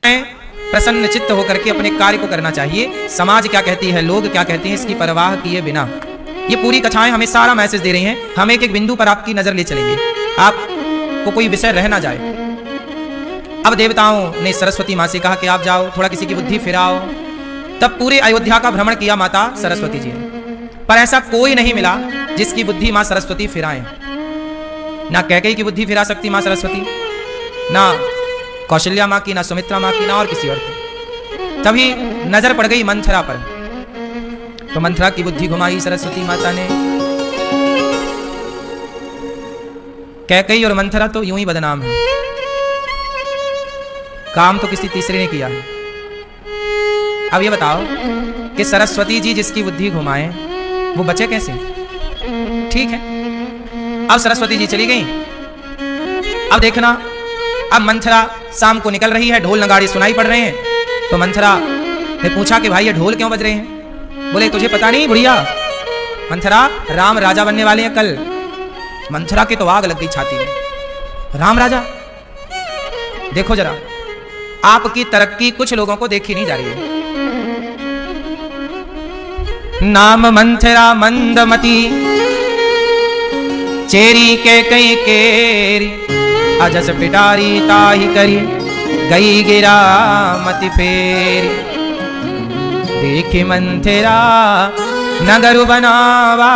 प्रसन्न चित्त होकर के अपने कार्य को करना चाहिए। समाज क्या कहती है, लोग क्या कहते हैं, इसकी परवाह किए बिना ये पूरी कथाएं हमें सारा मैसेज दे रही हैं। हम एक एक बिंदु पर आपकी नजर ले चलेंगे, आपको कोई विषय रह ना जाए। अब देवताओं ने सरस्वती माँ से कहा कि आप जाओ, थोड़ा किसी की बुद्धि फिराओ। तब पूरे अयोध्या का भ्रमण किया माता सरस्वती जी ने, पर ऐसा कोई नहीं मिला जिसकी बुद्धि माँ सरस्वती फिराए। ना कैकेयी की बुद्धि फिरा सकती माँ सरस्वती, ना कौशल्या माँ की, ना सुमित्रा माँ की, ना और किसी और की। तभी नजर पड़ गई मंथरा पर, तो मंथरा की बुद्धि घुमाई सरस्वती माता ने। कैकेयी और मंथरा तो यूं ही बदनाम है, काम तो किसी तीसरे ने किया है। अब ये बताओ कि सरस्वती जी जिसकी बुद्धि घुमाए वो बचे कैसे? ठीक है, अब सरस्वती जी चली गई। अब देखना, अब मंथरा शाम को निकल रही है, ढोल नगाड़े सुनाई पड़ रहे हैं। तो मंथरा ने पूछा कि भाई ये ढोल क्यों बज रहे हैं? बोले तुझे पता नहीं बुढ़िया, मंथरा राम राजा बनने वाले हैं कल। मंथरा की तो आग लग गई छाती में, राम राजा? देखो जरा, आपकी तरक्की कुछ लोगों को देखी नहीं जा रही है। नाम मंथरा मंदमती, चेरी के कई केरी, अजस पिटारी ताही करी, गई गिरा मति फेरी। देखी मंथरा नगर बनावा,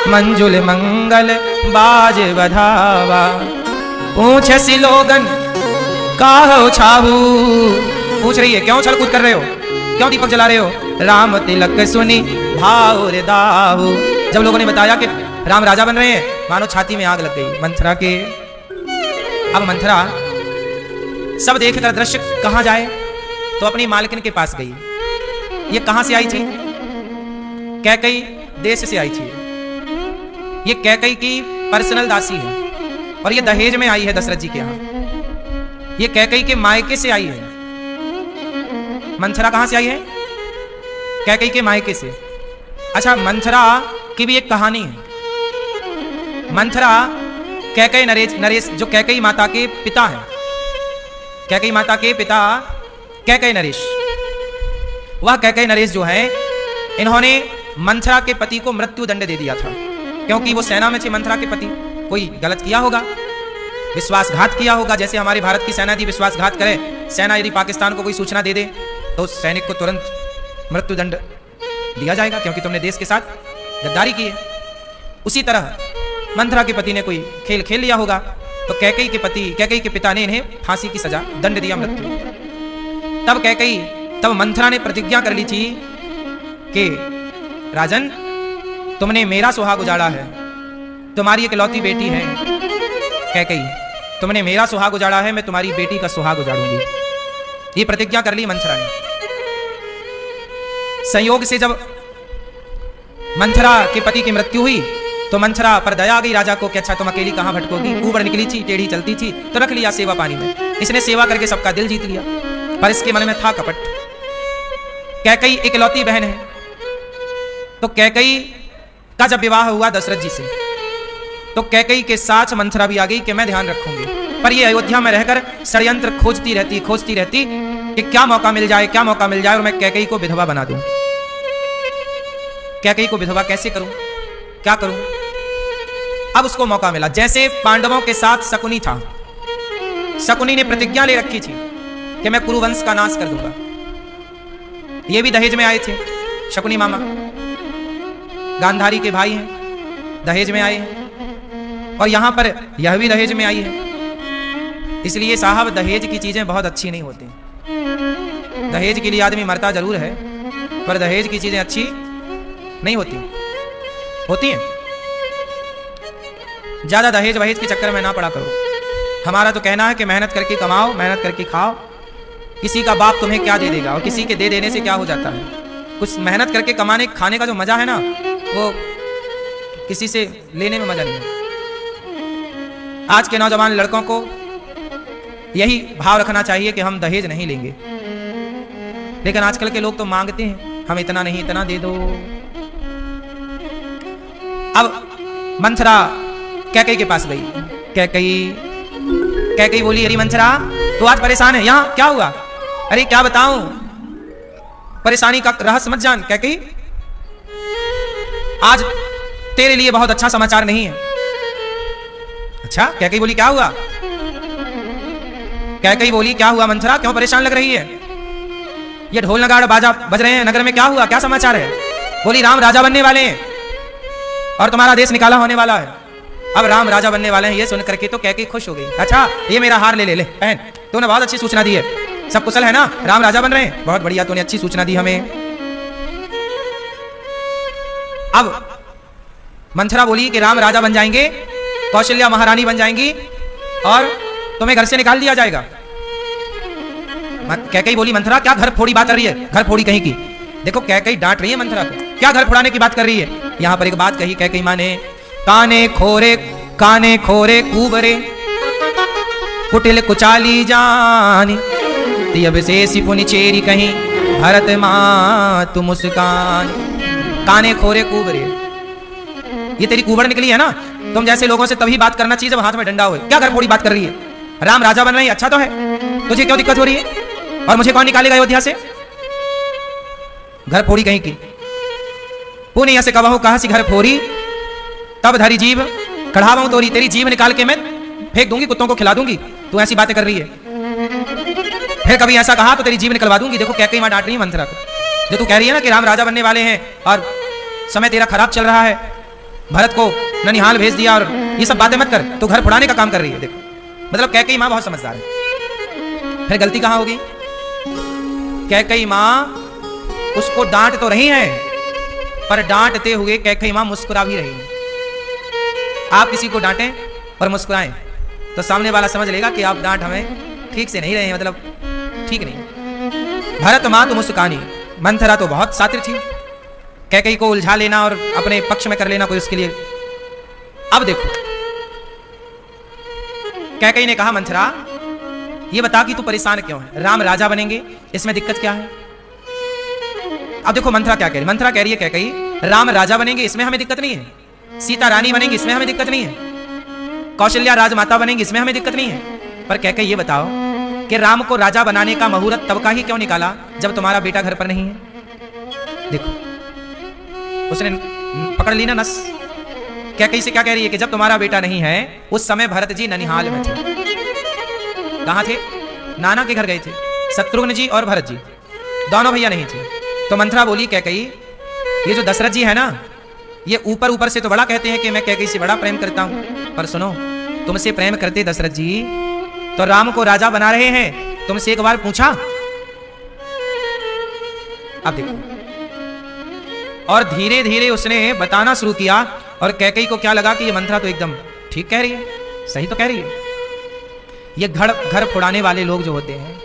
मंजुल मंगल बाज बधावा। पूछे सी लोगन काहो छाहू, पूछ रही है क्यों छल कूद कर रहे हो, क्यों दीपक जला रहे हो? राम तिलक सुनी भाव रे दाहू। जब लोगों ने बताया कि राम राजा बन रहे हैं, मानो छाती में आग लग गई मंथरा के। अब मंथरा सब देखकर दृश्य कहां जाए, तो अपनी मालकिन के पास गई। ये कहां से आई थी? कैकेयी देश से आई थी। ये कैकेयी की पर्सनल दासी है और ये दहेज में आई है दशरथ जी के यहां। ये कैकेयी के मायके से आई है। मंथरा कहां से आई है? कैकेयी के मायके से। अच्छा, मंथरा की भी एक कहानी है। मंथरा कैकेयी नरेश जो कैकेयी माता के पिता हैं, कैकेयी माता के पिता कैकेयी नरेश, वह कैकेयी नरेश जो है, इन्होंने मंथरा के पति को मृत्यु दंड दे दिया था, क्योंकि वो सेना में थे। मंथरा के पति कोई गलत किया होगा, विश्वासघात किया होगा। जैसे हमारी भारत की सेना यदि विश्वासघात करे, सेना यदि पाकिस्तान को कोई सूचना दे दे, तो सैनिक को तुरंत मृत्यु दंड दिया जाएगा, क्योंकि तुमने देश के साथ गद्दारी की है। उसी तरह मंथरा के पति ने कोई खेल खेल लिया होगा, तो कैकेयी के पिता ने इन्हें फांसी की सजा, दंड दिया, मृत्यु। तब मंथरा ने प्रतिज्ञा कर ली थी कि राजन, तुमने मेरा सुहाग उजाड़ा है, तुम्हारी इकलौती बेटी है कैकेयी, तुमने मेरा सुहाग उजाड़ा है, मैं तुम्हारी बेटी का सुहाग उजाड़ूंगी। ये प्रतिज्ञा कर ली मंथरा ने। संयोग से जब मंथरा के पति की मृत्यु हुई, तो मंथरा पर दया आ गई राजा को कि अच्छा तुम अकेली कहां भटकोगी, ऊबर निकली थी, टेढ़ी चलती थी, तो रख लिया सेवा पानी में। इसने सेवा करके सबका दिल जीत लिया, पर इसके मन में था कपट। कैकेयी इकलौती बहन है, तो कैकेयी का जब विवाह हुआ दशरथ जी से, तो कैकेयी के साथ मंथरा भी आ गई कि मैं ध्यान रखूंगी। पर ये अयोध्या में रहकर षड्यंत्र खोजती रहती कि क्या मौका मिल जाए और मैं कैकेयी को विधवा बना दूं। कैकेयी को विधवा कैसे करूं, क्या करूं? अब उसको मौका मिला। जैसे पांडवों के साथ शकुनी था, शकुनी ने प्रतिज्ञा ले रखी थी कि मैं कुरुवंश का नाश कर दूंगा। ये भी दहेज में आए थे, शकुनी मामा गांधारी के भाई हैं, दहेज में आए हैं, और यहां पर यह भी दहेज में आई है। इसलिए साहब, दहेज की चीजें बहुत अच्छी नहीं होती। दहेज के लिए आदमी मरता जरूर है, पर दहेज की चीजें अच्छी नहीं होती हैं। ज्यादा दहेज वहेज के चक्कर में ना पड़ा करो। हमारा तो कहना है कि मेहनत करके कमाओ, मेहनत करके खाओ। किसी का बाप तुम्हें क्या दे देगा, और किसी के दे देने से क्या हो जाता है। कुछ मेहनत करके कमाने खाने का जो मजा है ना, वो किसी से लेने में मजा नहीं है। आज के नौजवान लड़कों को यही भाव रखना चाहिए कि हम दहेज नहीं लेंगे, लेकिन आजकल के लोग तो मांगते हैं, हम इतना नहीं इतना दे दो। अब मंथरा कैकेयी के पास गई। कैकेयी बोली, अरे मंथरा तू आज परेशान है, यहाँ क्या हुआ? अरे क्या बताऊं, परेशानी का रहस्य मत जान कैकेयी। आज तेरे लिए बहुत अच्छा समाचार नहीं है। अच्छा, कैकेयी बोली क्या हुआ? कैकेयी बोली क्या हुआ मंथरा, क्यों परेशान लग रही है? ये ढोल नगाड़ बाजा बज रहे हैं नगर में, क्या हुआ, क्या समाचार है? बोली राम राजा बनने वाले हैं और तुम्हारा देश निकाला होने वाला है। अब राम राजा बनने वाले हैं ये सुन करके तो कैकेयी खुश हो गई। अच्छा ये मेरा हार ले ले ले पहन, तूने बहुत अच्छी सूचना दी है, सब कुशल है ना, राम राजा बन रहे हैं, बहुत बढ़िया, तूने अच्छी सूचना दी हमें। अब मंथरा बोली कि राम राजा बन जाएंगे, कौशल्या महारानी बन जाएंगी और तुम्हें घर से निकाल दिया जाएगा। कैकेयी बोली मंथरा क्या घर फोड़ी बात कर रही है, घर फोड़ी कहीं की। देखो कैकेयी डांट रही है मंथरा को, क्या घर फोड़ाने की बात कर रही है। यहां पर एक बात कही कैकेयी मां ने, काने खोरे कुबरे कुटिल कुचाली जानी, विशेषी पुनि चेरी कहीं भरत मां तु मुस्कान। काने खोरे कुबरे, ये तेरी कुबड़ निकली है ना, तुम जैसे लोगों से तभी बात करना चाहिए जब हाथ में डंडा हो। क्या घर फोड़ी बात कर रही है, राम राजा बन रहे हैं, अच्छा तो है, तुझे क्यों दिक्कत हो रही है और मुझे कौन निकालेगा अयोध्या से? घर फोड़ी कहीं की, पुण्य से कबहू कहा सी घर फोड़ी, तब धरी जीव कढ़ावाऊं तोरी, तेरी जीव निकाल के मैं फेंक दूंगी, कुत्तों को खिला दूंगी, तू ऐसी बातें कर रही है। फिर कभी ऐसा कहा तो तेरी जीव निकलवा दूंगी। देखो कैकेयी मां डांट रही है मंथरा को, जो तू कह रही है ना कि राम राजा बनने वाले हैं और समय तेरा खराब चल रहा है, भरत को ननिहाल भेज दिया और ये सब बातें मत कर, तू घर फुड़ाने का काम कर रही है। देखो मतलब कैकेयी मां बहुत समझदार है। फिर गलती कहां होगी? कैकेयी मां उसको डांट तो रही है, पर डांटते हुए कैकेयी मां मुस्कुरा भी रही है। आप किसी को डांटें और मुस्कुराएं तो सामने वाला समझ लेगा कि आप डांट हमें ठीक से नहीं रहे हैं, मतलब ठीक नहीं। भरत मां तो मुस्कानी, मंथरा तो बहुत सातिर थी, कैकेयी को उलझा लेना और अपने पक्ष में कर लेना कोई उसके लिए। अब देखो कैकेयी ने कहा मंथरा ये बता कि तू परेशान क्यों है, राम राजा बनेंगे इसमें दिक्कत क्या है? अब देखो मंथरा क्या कह रही, मंथरा कह रही है कैकेयी राम राजा बनेंगे इसमें हमें दिक्कत नहीं है, सीता रानी बनेंगी इसमें हमें दिक्कत नहीं है, कौशल्या राजमाता बनेंगी इसमें हमें दिक्कत नहीं है, पर कैकेयी ये बताओ कि राम को राजा बनाने का मुहूर्त तब का ही क्यों निकाला जब तुम्हारा बेटा घर पर नहीं है? देखो उसने पकड़ ली ना नस। कैकेयी से क्या कह रही है कि जब तुम्हारा बेटा नहीं है उस समय भरत जी ननिहाल में थे। कहां थे? नाना के घर गए थे, शत्रुघ्न जी और भरत जी दोनों भैया नहीं थे। तो मंथरा बोली कैकेयी ये जो दशरथ जी है ना, ये ऊपर ऊपर से तो बड़ा कहते हैं कि मैं कैकेयी से बड़ा प्रेम करता हूं, पर सुनो तुमसे प्रेम करते दशरथ जी तो राम को राजा बना रहे हैं, तुमसे एक बार पूछा? अब देखो और धीरे धीरे उसने बताना शुरू किया और कैकेयी को क्या लगा कि ये मंथरा तो एकदम ठीक कह रही है, सही तो कह रही है। ये घर फोड़ाने वाले लोग जो होते हैं,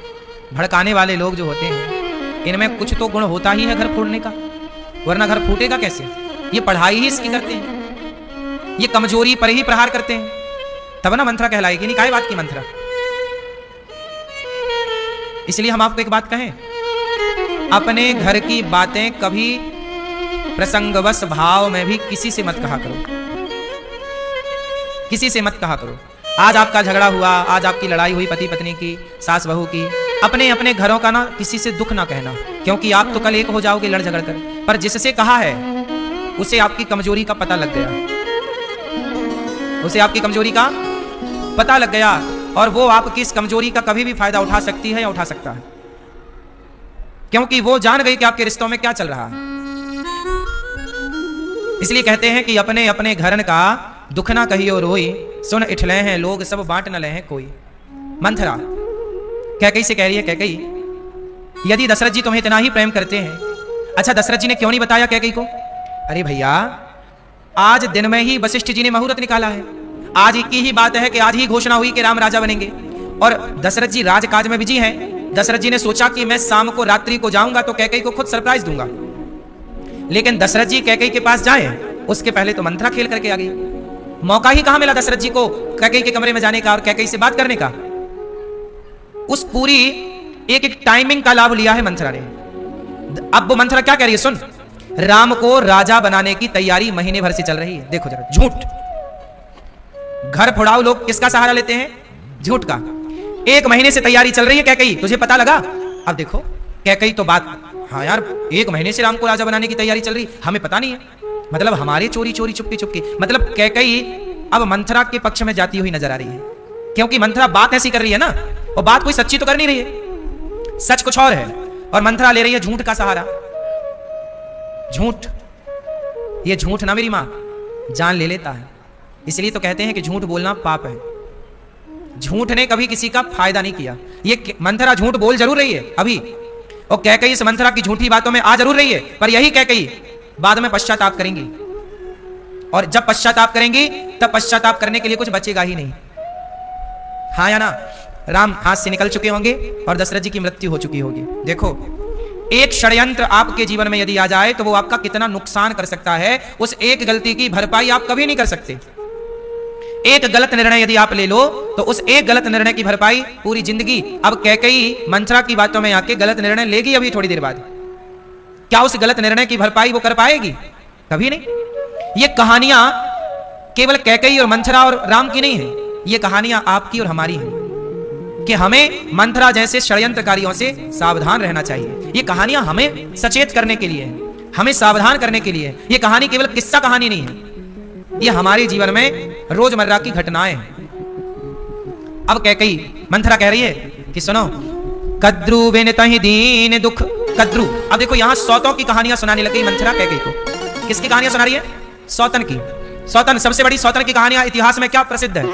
भड़काने वाले लोग जो होते हैं, इनमें कुछ तो गुण होता ही है घर फोड़ने का, वरना घर फूटेगा कैसे? ये पढ़ाई ही इसकी करते हैं, ये कमजोरी पर ही प्रहार करते हैं, तब ना मंथरा कहलाएगी। नहीं काय बात की मंथरा। इसलिए हम आपको एक बात कहें, अपने घर की बातें कभी प्रसंगवश भाव में भी किसी से मत कहा करो, किसी से मत कहा करो। आज आपका झगड़ा हुआ, आज आपकी लड़ाई हुई पति पत्नी की, सास बहू की, अपने अपने घरों का ना किसी से दुख ना कहना, क्योंकि आप तो कल एक हो जाओगे लड़ झगड़ कर। पर जिससे कहा है उसे आपकी कमजोरी का पता लग गया, उसे आपकी कमजोरी का पता लग गया और वो आपकी इस कमजोरी का कभी भी फायदा उठा सकती है या उठा सकता है, क्योंकि वो जान गई कि आपके रिश्तों में क्या चल रहा है। इसलिए कहते हैं कि अपने अपने घरन का दुख ना कहियो रोई, सुन इठले हैं लोग सब बांट न ले हैं कोई। मंथरा कैकेयी से कह रही है कैकेयी यदि दशरथ जी तुम्हें इतना ही प्रेम करते हैं, अच्छा दशरथ जी ने क्यों नहीं बताया कैकेयी को? अरे भैया आज दिन में ही वशिष्ठ जी ने मुहूर्त निकाला है, आज की ही बात है कि आज ही घोषणा हुई कि राम राजा बनेंगे और दशरथ जी राजकाज में बिजी हैं। दशरथ जी ने सोचा कि मैं शाम को रात्रि को जाऊंगा तो कैकेयी को खुद सरप्राइज दूंगा, लेकिन दशरथ जी कैकेयी के पास जाए उसके पहले तो मंथरा खेल करके आ गई। मौका ही कहां मिला दशरथ जी को कैकेयी के कमरे में जाने का और कैकेयी से बात करने का। उस पूरी एक एक टाइमिंग का लाभ लिया है मंथरा ने। अब वो मंथरा क्या कह रही है सुन, राम को राजा बनाने की तैयारी महीने भर से चल रही है। देखो जरा झूठ, घर फोड़ाओ लोग किसका सहारा लेते हैं? झूठ का। एक महीने से तैयारी चल रही है कैकेयी, तुझे पता लगा अब देखो कैकई तो बात, हाँ यार 1 महीने से राम को राजा बनाने की तैयारी चल रही, हमें पता नहीं है, मतलब हमारे चोरी चोरी चुपके चुपके, मतलब कैकई अब मंथरा के पक्ष में जाती हुई नजर आ रही है, क्योंकि मंथरा बात ऐसी कर रही है ना, और बात कोई सच्ची तो कर नहीं रही है, सच कुछ और है, और मंथरा ले रही है झूठ का सहारा। झूठ, ये झूठ ना मेरी मां जान ले लेता है, इसलिए तो कहते हैं कि झूठ बोलना पाप है। झूठ ने कभी किसी का फायदा नहीं किया। ये मंथरा झूठ बोल जरूर रही है अभी, और कैकई इस मंथरा की झूठी बातों में आ जरूर रही है, पर यही कैकई बाद में पश्चाताप करेंगी, और जब पश्चाताप करेंगी तब पश्चाताप करने के लिए कुछ बचेगा ही नहीं। हाँ या ना? राम हाथ से निकल चुके होंगे और दशरथ जी की मृत्यु हो चुकी होगी। देखो एक षड्यंत्र आपके जीवन में यदि आ जाए तो वो आपका कितना नुकसान कर सकता है, उस एक गलती की भरपाई आप कभी नहीं कर सकते। एक गलत निर्णय यदि आप ले लो तो उस एक गलत निर्णय की भरपाई पूरी जिंदगी। अब कैकई मंथरा की बातों में आके गलत निर्णय लेगी अभी थोड़ी देर बाद, क्या उस गलत निर्णय की भरपाई वो कर पाएगी? कभी नहीं। ये कहानियां केवल कैकई और मंथरा और राम की नहीं है, ये कहानियां आपकी और हमारी हैं कि हमें मंथरा जैसे षड्यंत्रकारियों से सावधान रहना चाहिए। ये कहानियां हमें सचेत करने के लिए है, हमें सावधान करने के लिए। ये कहानी केवल किस्सा कहानी नहीं है, ये हमारे जीवन में रोजमर्रा की घटनाएं हैं। अब कैकई मंथरा कह रही है कि सुनो, कद्रु विनतहि दीन दुख कद्रु। अब देखो यहां सौतों की कहानियां सुनाने लगी मंथरा कैकई को। किसकी कहानियां सुना रही है? सौतन की। सौतन, सबसे बड़ी सौतन की कहानियां इतिहास में क्या प्रसिद्ध है?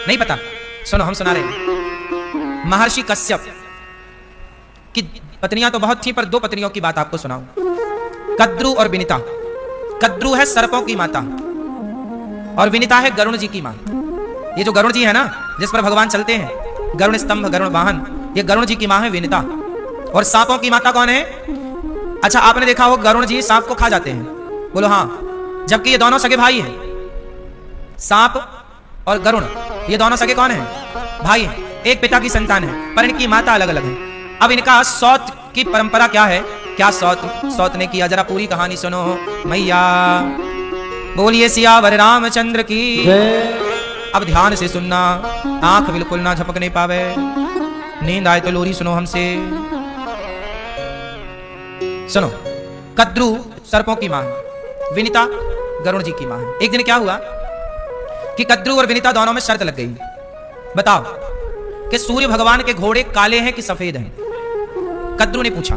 नहीं पता? सुनो हम सुना रहे हैं। महर्षि कश्यप की पत्नियां तो बहुत थी, पर 2 पत्नियों की बात आपको सुनाऊं, कद्रु और विनिता। कद्रु है सर्पों की माता और विनिता है गरुण जी की मां। ये जो गरुण जी है ना, जिस पर भगवान चलते हैं, गरुण स्तंभ गरुण वाहन, ये गरुण जी की मां है विनिता। और सांपों की माता कौन है? अच्छा आपने देखा हो गरुण जी सांप को खा जाते हैं, बोलो हाँ, जबकि ये दोनों सगे भाई हैं। सांप और गरुण ये दोनों सगे कौन है? भाई हैं, एक पिता की संतान है, पर इनकी माता अलग अलग है। अब इनका सौत की परंपरा क्या है? क्या सौत ने किया? जरा पूरी कहानी सुनो मैया। बोलिए सियावर रामचंद्र की। अब ध्यान से सुनना, आंख बिल्कुल ना झपकने पावे, नींद आए तो लोरी सुनो हमसे। सुनो, कद्रु सर्पों की मां है, विनिता गरुण जी की मां है। एक दिन क्या हुआ कि कद्रु और विनिता दोनों में शर्त लग गई। बताओ कि सूर्य भगवान के घोड़े काले हैं कि सफेद हैं? कद्रु ने पूछा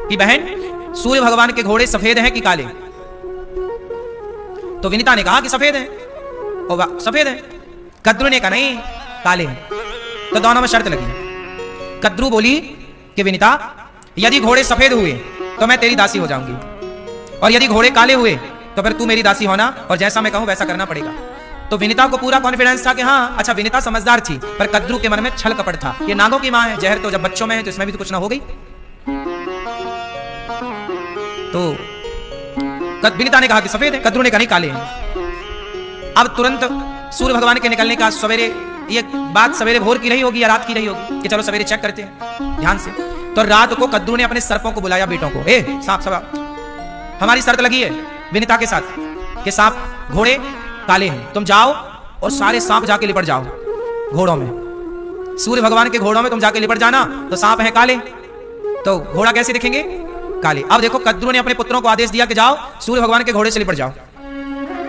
कि बहन सूर्य भगवान के घोड़े सफेद हैं कि काले? तो विनिता ने कहा कि सफेद हैं। और सफेद हैं। कद्रु ने कहा नहीं काले हैं। तो दोनों में शर्त लगी। कद्रु बोली कि विनिता यदि घोड़े सफेद हुए तो मैं तेरी दासी हो जाऊंगी, और यदि घोड़े काले हुए तो फिर तू मेरी दासी होना, और जैसा मैं कहूं वैसा करना पड़ेगा। तो विनिता को पूरा कॉन्फिडेंस था कि हाँ अच्छा, विनिता समझदार थी, पर कद्रु के मन में छल कपट था। ये नागों की मां है, जहर तो जब बच्चों में है तो इसमें भी तो कुछ ना हो गई। तो विनिता ने कहा कि सफेद है, कद्रु ने कहा नहीं काले हैं। अब तुरंत सूर्य भगवान के निकलने का सवेरे, ये बात सवेरे भोर की रही होगी या रात की रही होगी कि चलो सवेरे चेक करते हैं ध्यान से। तो रात को कद्रु ने अपने सर्पों को बुलाया, बेटों को, ए सांप सब हमारी शर्त लगी है विनिता के साथ कि सांप घोड़े काले हैं, तुम जाओ और सारे सांप जाके लिपट जाओ घोड़ों में। सूर्य भगवान के घोड़ों में तुम जाके लिपट जाना, तो सांप है काले, तो घोड़ा कैसे दिखेंगे? काले। अब देखो कद्रु ने अपने पुत्रों को आदेश दिया कि जाओ सूर्य भगवान के घोड़े से लिपट जाओ।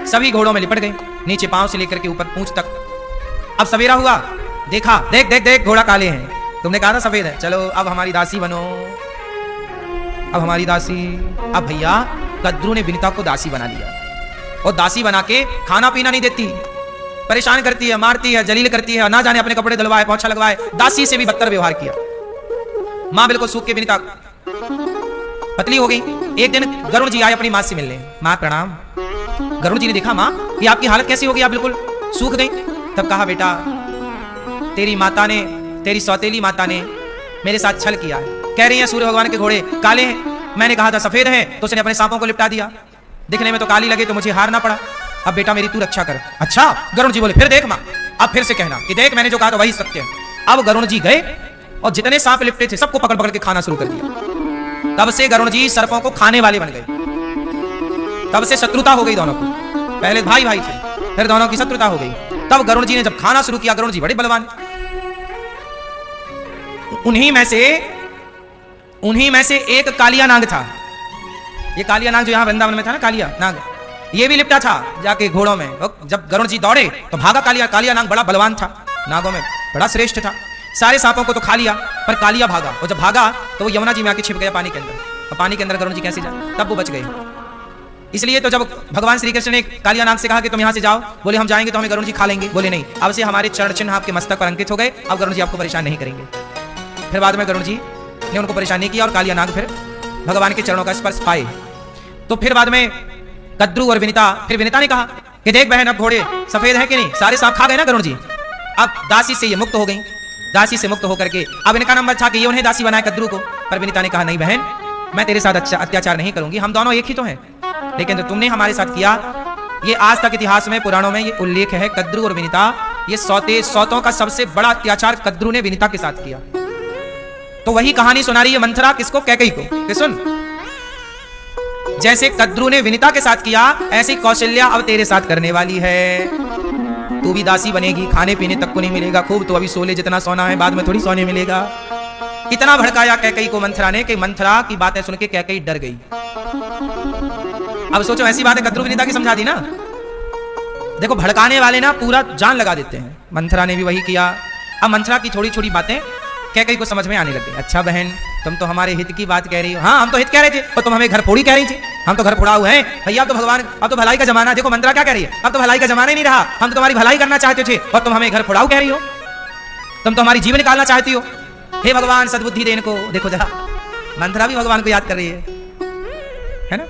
सभी घोड़ों में लिपट गए, नीचे पांव से लेकर के ऊपर पूंछ तक। अब सवेरा हुआ, देखा, देख देख देख घोड़ा काले हैं, तुमने कहा था सफेद है, चलो अब हमारी दासी बनो, अब हमारी दासी। अब भैया कद्रु ने विनिता को दासी बना लिया, और दासी बना के खाना पीना नहीं देती, परेशान करती है, मारती है, जलील करती है, ना जाने अपने कपड़े धुलवाए, पोछा लगवाए, दासी से भी बदतर व्यवहार किया। मां बिल्कुल सूख के विनिता पतली हो गई। एक दिन गरुण जी आए अपनी मां से मिलने, मां प्रणाम। गरुण जी ने देखा मां ये आपकी हालत कैसी हो गई, आप बिल्कुल सूख गई। तब कहा बेटा तेरी माता ने, तेरी सौतेली माता ने मेरे साथ छल किया है, कह रही है सूर्य भगवान के घोड़े काले हैं, मैंने कहा था सफेद हैं, तो उसने अपने सांपों को लिपटा दिया, दिखने में तो काली लगे तो मुझे हारना पड़ा। अब बेटा मेरी तू रक्षा कर। अच्छा गरुण जी बोले फिर देख मां, अब फिर से कहना कि देख मैंने जो कहा था वही सत्य है। अब गरुण जी गए और जितने सांप लिपटे थे सबको पकड़ पकड़ के खाना शुरू कर दिया। तब से गरुण जी सर्पों को खाने वाले बन गए, तब से शत्रुता हो गई दोनों की। पहले भाई भाई थे, फिर दोनों की शत्रुता हो गई। तब गरुण जी ने जब खाना शुरू किया, गरुण जी बड़े बलवान, उन्हीं में से एक कालिया नाग था। ये कालिया नाग जो यहाँ वृंदावन में था ना, कालिया नाग, ये भी लिपटा था जाके घोड़ों में। जब गरुड़ जी दौड़े तो भागा कालिया नाग बड़ा बलवान था, नागों में बड़ा श्रेष्ठ था। सारे सांपों को तो खा लिया, पर कालिया भागा, और जब भागा तो वो यमुना जी में आके छिप गया पानी के अंदर। और पानी के अंदर गरुड़ जी कैसे जाए, तब वो बच गए। इसलिए तो जब भगवान श्री कृष्ण ने कालिया नाग से कहा कि तुम यहाँ से जाओ, बोले हम जाएंगे तो हमें गरुड़ जी खा लेंगे। बोले नहीं, अब से हमारे चरण चिन्ह आपके मस्तक पर अंकित हो गए, अब गरुड़ जी आपको परेशान नहीं करेंगे। फिर बाद में गरुड़ जी ने उनको परेशान नहीं किया और कालिया नाग फिर भगवान के चरणों का स्पर्श पाए। तो फिर बाद में कद्रू और विनीता, फिर विनीता ने कहा कि देख बहन, अब घोड़े सफेद है कि नहीं, सारे सांप खा गए ना गरुड़ जी, अब दासी से ये मुक्त हो गई। दासी से मुक्त होकर के अब इनका नंबर था कि ये उन्हें दासी बनाए कद्रू को। पर विनीता ने कहा नहीं बहन, मैं तेरे साथ अत्याचार नहीं करूंगी, हम दोनों एक ही तो हैं। लेकिन जो तुमने हमारे साथ किया, ये आज तक इतिहास में पुराणों में ये उल्लेख है, कद्रू और विनीता, ये सौतों का सबसे बड़ा अत्याचार कद्रू ने विनीता के साथ किया। तो वही कहानी सुना रही है मंथरा, किसको? कैकेयी को, कि सुन, जैसे कद्रू ने विनीता के साथ किया, ऐसी कौशल्या अब तेरे साथ करने वाली है। तू भी दासी बनेगी, खाने पीने तक को नहीं मिलेगा खूब, तो अभी सोले जितना सोना है बाद में थोड़ी सोने मिलेगा। इतना भड़काया कैकेयी को मंथरा ने कि मंथरा की बातें सुन के कैकेयी डर गई। अब सोचो, ऐसी बातें कद्रू विनीता की समझा दी ना। देखो, भड़काने वाले ना पूरा जान लगा देते हैं। मंथरा ने भी वही किया। अब मंथरा की थोड़ी छोटी बातें कैकेयी को समझ में आने लगी। अच्छा बहन, तुम तो हमारे हित की बात कह रही हो। हाँ, हम तो हित कह रहे थे, और तुम हमें घर फोड़ी कह रही थी। हम तो घर फोड़ाऊ हैं भैया, अब तो भगवान, अब तो भलाई का जमाना। देखो मंथरा क्या कह रही है, अब तो भलाई का जमाना ही नहीं रहा, हम तो तुम्हारी भलाई करना चाहते थे और तुम हमें घर फोड़ाऊ कह रही हो, तुम तो हमारी जीवन निकालना चाहती हो। हे भगवान, सद्बुद्धि दे इनको। देखो जरा, मंथरा भी भगवान को याद कर रही है ना।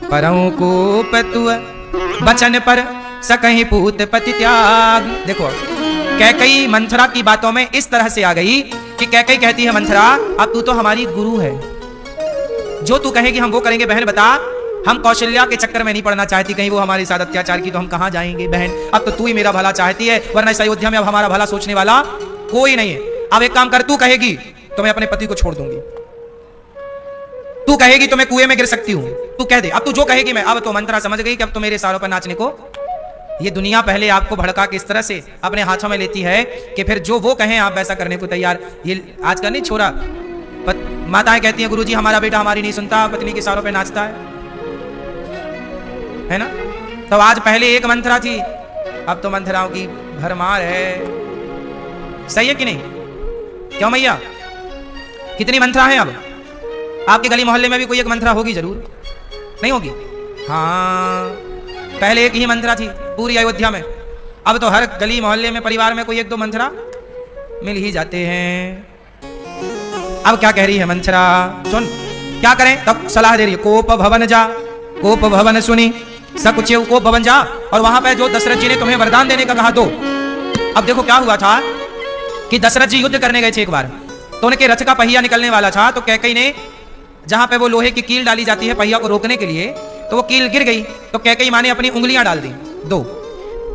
परऊ को पतुआ बचन पर सकहीं पूत पति त्याग। देखो, कैकेयी मंथरा की बातों में इस तरह से आ गई कि कैकेयी कहती है मंथरा, अब तू तो हमारी गुरु है, जो तू कहेगी हम वो करेंगे। बहन बता, हम कौशल्या के चक्कर में नहीं पड़ना चाहती, कहीं वो हमारे साथ अत्याचार की तो हम कहां जाएंगे। बहन, अब तो तू ही मेरा भला चाहती है, वरना इस अयोध्या में अब हमारा भला सोचने वाला कोई नहीं है। अब एक काम कर, तू कहेगी तो मैं अपने पति को छोड़ दूंगी, तू कहेगी तो मैं कुएं में गिर सकती हूं, तू कह दे, अब तू जो कहेगी मैं। अब तो मंथरा समझ गई कि अब तो मेरे सारों पर नाचने को ये दुनिया पहले आपको भड़का के इस तरह से अपने हाथों में लेती है कि फिर जो वो कहें आप वैसा करने को तैयार। ये आज का नहीं छोरा, माताएं कहती हैं गुरुजी हमारा बेटा हमारी नहीं सुनता, पत्नी के सारों पे नाचता है ना। तो आज पहले एक मंथरा थी, अब तो मंथराओं की भरमार है। सही है कि नहीं? क्यों मैया, कितनी मंथरा है? अब आपके गली मोहल्ले में भी कोई एक मंथरा होगी जरूर, नहीं होगी? हाँ, पहले एक ही मंथरा थी पूरी अयोध्या में, अब तो हर गली मोहल्ले में परिवार में कोई एक दो मंथरा मिल ही जाते हैं। अब क्या कह रही है मंथरा, सुन क्या करें। तब सलाह दे रही है, कोप भवन जा, कोप भवन सुनी सकुचेव कोप भवन जा, और वहां पे जो दशरथ जी ने तुम्हें वरदान देने का कहा दो। अब देखो क्या हुआ था कि दशरथ जी युद्ध करने गए थे एक बार, तो उनके रथ का पहिया निकलने वाला था, तो कैकेयी ने जहां पे वो लोहे की कील डाली जाती है पहिया को रोकने के लिए, तो वो कील गिर गई, तो कैकेयी मां ने अपनी उंगलियां डाल दी दो,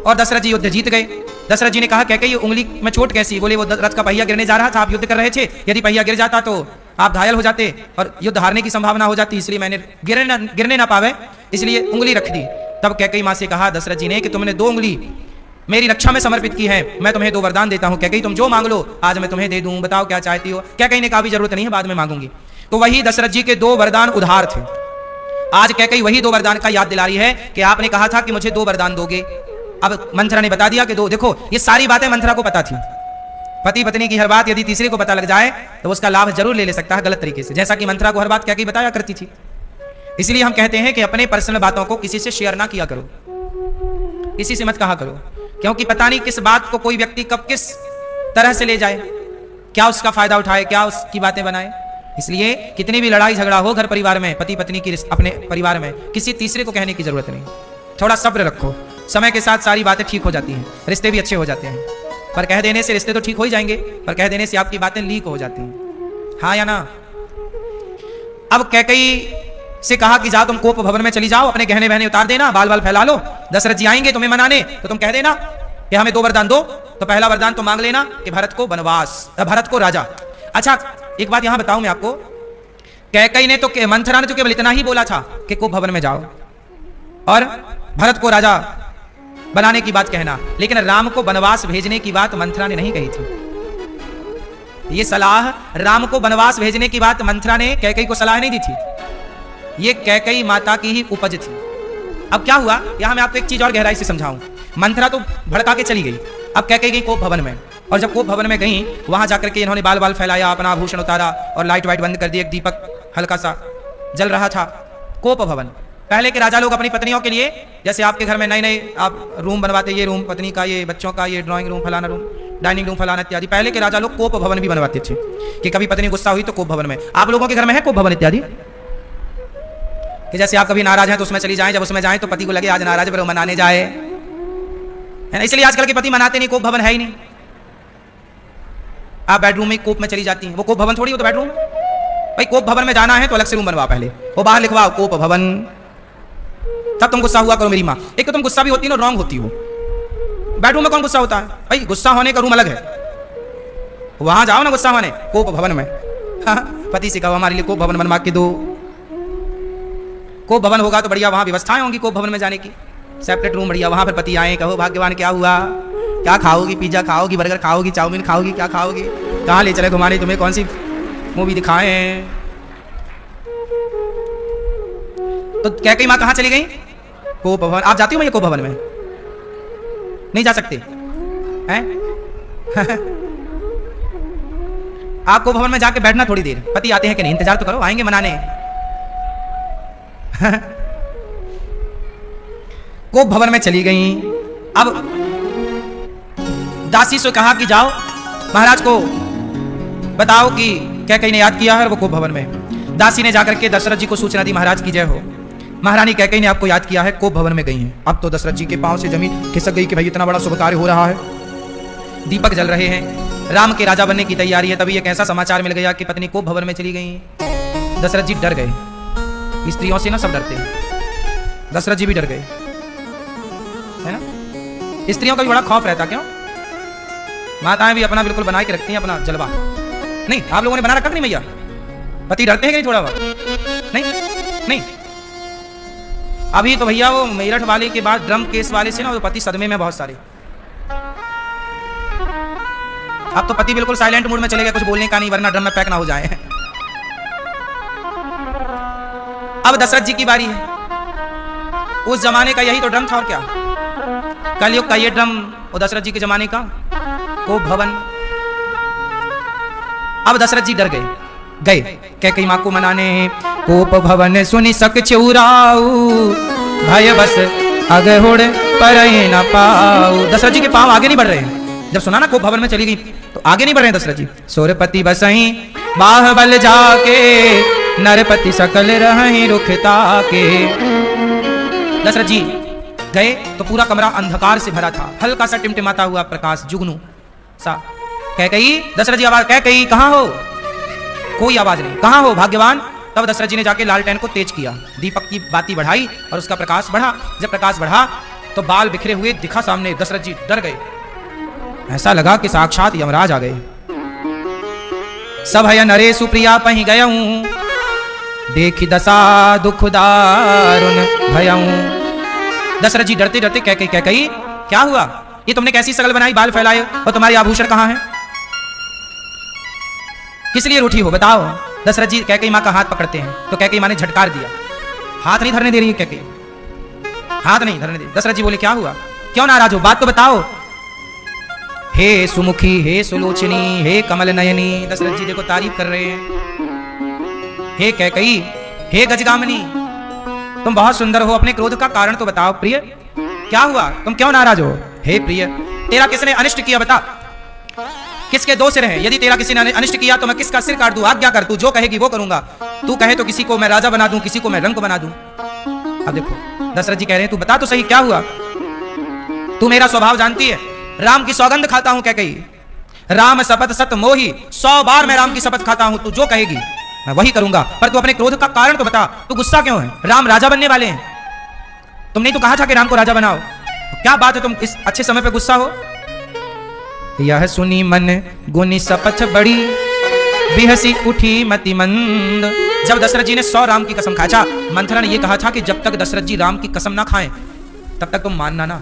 और दशरथ जी युद्ध जीत गए। दशरथ जी ने कहा कैकेयी उंगली में चोट कैसी? बोले वो रथ का पहिया गिरने जा रहा था, आप युद्ध कर रहे थे, यदि पहिया गिर जाता तो आप घायल हो जाते और युद्ध हारने की संभावना हो जाती, इसलिए मैंने गिरने ना पावे इसलिए उंगली रख दी। तब कैकेयी मां से कहा दशरथ जी ने कि तुमने दो उंगली मेरी रक्षा में समर्पित की है, मैं तुम्हें दो वरदान देता हूं। कैकेयी तुम जो मांग लो आज मैं तुम्हें दे दूं, बताओ क्या चाहती हो? कैकेयी ने कहा भी जरूरत नहीं है, बाद में मांगूंगी। तो वही दशरथ जी के दो वरदान उधार थे। आज कैकेयी वही दो वरदान का याद दिला रही है कि आपने कहा था कि मुझे दो वरदान दोगे। अब मंथरा ने बता दिया कि दो। देखो ये सारी बातें मंथरा को पता थी। पति पत्नी की हर बात यदि तीसरे को पता लग जाए तो उसका लाभ जरूर ले सकता है गलत तरीके से, जैसा कि मंथरा को हर बात कैकेयी बताया करती थी। इसलिए हम कहते हैं कि अपने पर्सनल बातों को किसी से शेयर ना किया करो, किसी से मत कहा करो, क्योंकि पता नहीं किस बात को कोई व्यक्ति कब किस तरह से ले जाए, क्या उसका फायदा उठाए, क्या उसकी बातें बनाए। इसलिए कितनी भी लड़ाई झगड़ा हो घर परिवार में, पति पत्नी की अपने परिवार में, किसी तीसरे को कहने की जरूरत नहीं। थोड़ा सब्र रखो, समय के साथ सारी बातें ठीक हो जाती हैं, रिश्ते भी अच्छे हो जाते हैं। पर कह देने से रिश्ते तो ठीक हो ही जाएंगे, पर कह देने से आपकी बातें लीक हो जाती हैं। हाँ या ना? अब कैकेयी से कहा कि जाओ तुम कोप भवन में चली जाओ, अपने गहने बहने उतार देना, बाल बाल फैला लो, दशरथ जी आएंगे तुम्हें मनाने तो तुम कह देना कि हमें दो वरदान दो। तो पहला वरदान तो मांग लेना कि भरत को वनवास, भरत को राजा। अच्छा एक बात यहां बताऊं मैं आपको, कैकेयी ने तो मंथरा ने तो केवल इतना ही बोला था कि कोप भवन में जाओ और भरत को राजा बनाने की बात कहना, लेकिन राम को वनवास भेजने की बात मंथरा ने नहीं कही थी। ये सलाह राम को वनवास भेजने की बात मंथरा ने कैकेयी को सलाह नहीं दी थी, ये कैकेयी माता की ही उपज थी। अब क्या हुआ, यहां मैं आपको एक चीज और गहराई से समझाऊं। मंथरा तो भड़का के चली गई, अब कैकेयी गई कोप भवन में, और जब कोप भवन में गई वहां जाकर के इन्होंने बाल बाल फैलाया, अपना आभूषण उतारा और लाइट वाइट बंद कर दी, एक दीपक हल्का सा जल रहा था। कोप भवन, पहले के राजा लोग अपनी पत्नियों के लिए, जैसे आपके घर में नए नए आप रूम बनवाते, ये रूम पत्नी का, ये बच्चों का, ये ड्राइंग रूम फलाना रूम, डाइनिंग रूम फलाना इत्यादि, पहले के राजा लोग कोप भवन भी बनवाते थे कि कभी पत्नी गुस्सा हुई तो कोप भवन में। आप लोगों के घर में है कोप भवन इत्यादि कि जैसे आप कभी नाराज हैं तो उसमें चली जाएं, जब उसमें जाएं तो पति को लगे आज नाराज है पर मनाने जाए, है ना। इसलिए आजकल के पति मनाते नहीं, कोप भवन है ही नहीं। आप बेडरूम में कोप में चली जाती हैं, वो कोप भवन थोड़ी हो तो बेडरूम। भाई कोप भवन में जाना है तो अलग से रूम बनवा, पहले वो बाहर लिखवाओ कोप भवन, तब तुम गुस्सा हुआ करो मेरी माँ। एक तो तुम गुस्सा भी होती हो, रॉन्ग होती हो। बेडरूम में कौन गुस्सा होता है भाई, गुस्सा होने का रूम अलग है, वहां जाओ ना गुस्सा होने, कोप भवन में। पति से कहो हमारे लिए कोप भवन बनवा के दो। कोप भवन होगा तो बढ़िया वहां व्यवस्थाएं होंगी कोप भवन में जाने की, सेपरेट रूम बढ़िया, वहां पर पति आए, कहो भाग्यवान क्या हुआ, क्या खाओगी, पिज्जा खाओगी, बर्गर खाओगी, चाउमीन खाओगी, क्या खाओगी, कहाँ ले चले घुमाने, तुम्हें कौन सी मूवी दिखाएं। तो कैकेयी माँ कहाँ चली गई, कोप भवन। आप जाती हो भैया कोप भवन में? नहीं जा सकते हैं? आप कोप भवन में जाके बैठना थोड़ी देर, पति आते हैं कि नहीं, इंतजार तो करो, आएंगे मनाने। कोप भवन में चली गई। अब दासी से कहा कि जाओ महाराज को बताओ कि कैकेयी ने याद किया है, और वो कोप भवन में। दासी ने जाकर के दशरथ जी को सूचना दी, महाराज की जय हो, महारानी कैकेयी ने आपको याद किया है, कोप भवन में गई हैं। अब तो दशरथ जी के पांव से जमीन खिसक गई कि भाई इतना बड़ा शुभ कार्य हो रहा है, दीपक जल रहे हैं, राम के राजा बनने की तैयारी है। तभी एक ऐसा समाचार मिल गया कि पत्नी कोप भवन में चली गई। दशरथ जी डर गए। स्त्रियों से ना सब डरते हैं, दशरथ जी भी डर गए, है ना। स्त्रियों का भी बड़ा खौफ रहता, क्यों? माताएं भी अपना बिल्कुल बना के रखती हैं अपना जलवा। नहीं, आप लोगों ने बना रखा नहीं भैया? पति डरते हैं कि नहीं थोड़ा बहुत? नहीं नहीं। अभी तो भैया वो मेरठ वाले के बाद ड्रम केस वाले से ना वो पति सदमे में बहुत सारे। अब तो पति बिल्कुल साइलेंट मूड में चले गए, कुछ बोलने का नहीं वरना ड्रम में पैक ना हो जाए। अब दशरथ जी की बारी है। उस जमाने का यही तो ड्रम था, और क्या। कलयुग का ये ड्रम वो दशरथ जी के जमाने का कोप भवन। अब दशरथ जी डर गए कैकेयी मां को मनाने। कोप भवन सुनि सक चौराऊ, भय बस अगहुड़ पर न पाऊ। दशरथ जी के पांव आगे नहीं बढ़ रहे हैं। जब सुना ना कोप भवन में चली गई तो आगे नहीं बढ़ रहे हैं दशरथ जी। सोरपति बसहीं बाहुबल जाके, नरपति सकल रहहीं रुखता के। दशरथ जी गए तो पूरा कमरा अंधकार से भरा था, हल्का सा टिमटिमाता हुआ प्रकाश, जुगनू सा। कैकेयी, दशरथ जी आवाज, कैकेयी कहाँ हो? कोई आवाज नहीं, कहाँ हो भाग्यवान? तब दशरथ जी ने जाके लालटेन को तेज किया, दीपक की बाती बढ़ाई और उसका प्रकाश बढ़ा। जब प्रकाश बढ़ा तो बाल बिखरे हुए दिखा सामने। दशरथ जी डर गए, ऐसा लगा कि साक्षात यमराज आ गए। सब है नरे सुप्रिया पही गयऊं, देखी दशा दुख दारुण भयऊं। दशरथ जी डरते डरते कैकेयी क्या हुआ? ये तुमने कैसी शकल बनाई, बाल फैलाए, और तुम्हारे आभूषण कहाँ हैं? किस लिए रूठी हो बताओ? दशरथ जी कैकेयी मां का हाथ पकड़ते हैं तो कैकेयी मां ने झटकार दिया, हाथ नहीं धरने दे रही है कैकेयी, हाथ नहीं धरने दे। दशरथ जी बोले क्या हुआ, क्यों नाराज हो, बात तो बताओ। हे सुमुखी, हे सुलोचनी, हे कमल नयनी। दशरथ जी देखो तारीफ कर रहे हैं। हे कैकेयी, हे गजगामिनी, तुम बहुत सुंदर हो, अपने क्रोध का कारण तो बताओ। प्रिय क्या हुआ, तुम क्यों नाराज हो? हे प्रिय, तेरा किसने अनिष्ट किया बता, किसके दो सिर हैं? यदि तेरा किसी ने अनिष्ट किया तो मैं किसका सिर काट दूं? आज्ञा कर, तू जो कहेगी वो करूंगा। तू कहे तो किसी को मैं राजा बना दूं, किसी को मैं रंक बना दूं। अब देखो दशरथ जी कह रहे हैं तू बता तो सही क्या हुआ। तू मेरा स्वभाव जानती है, राम की सौगंध खाता हूं कैकेयी, राम शपथ सत मोही, 100 बार मैं राम की शपथ खाता हूं, तू जो कहेगी मैं वही करूंगा। पर तू अपने क्रोध का कारण तो बता, तू गुस्सा क्यों है? राम राजा बनने वाले हैं, तुमने तो कहा था कि राम को राजा बनाओ, क्या बात है तुम इस अच्छे समय पे गुस्सा हो? यह सुनी मन गुनी शपथ बड़ी, बिहसी उठी मति मंद। जब दशरथ जी ने 100 राम की कसम खाया, मंथरा ने यह कहा था कि जब तक दशरथ जी राम की कसम ना खाएं तब तक तुम मानना ना,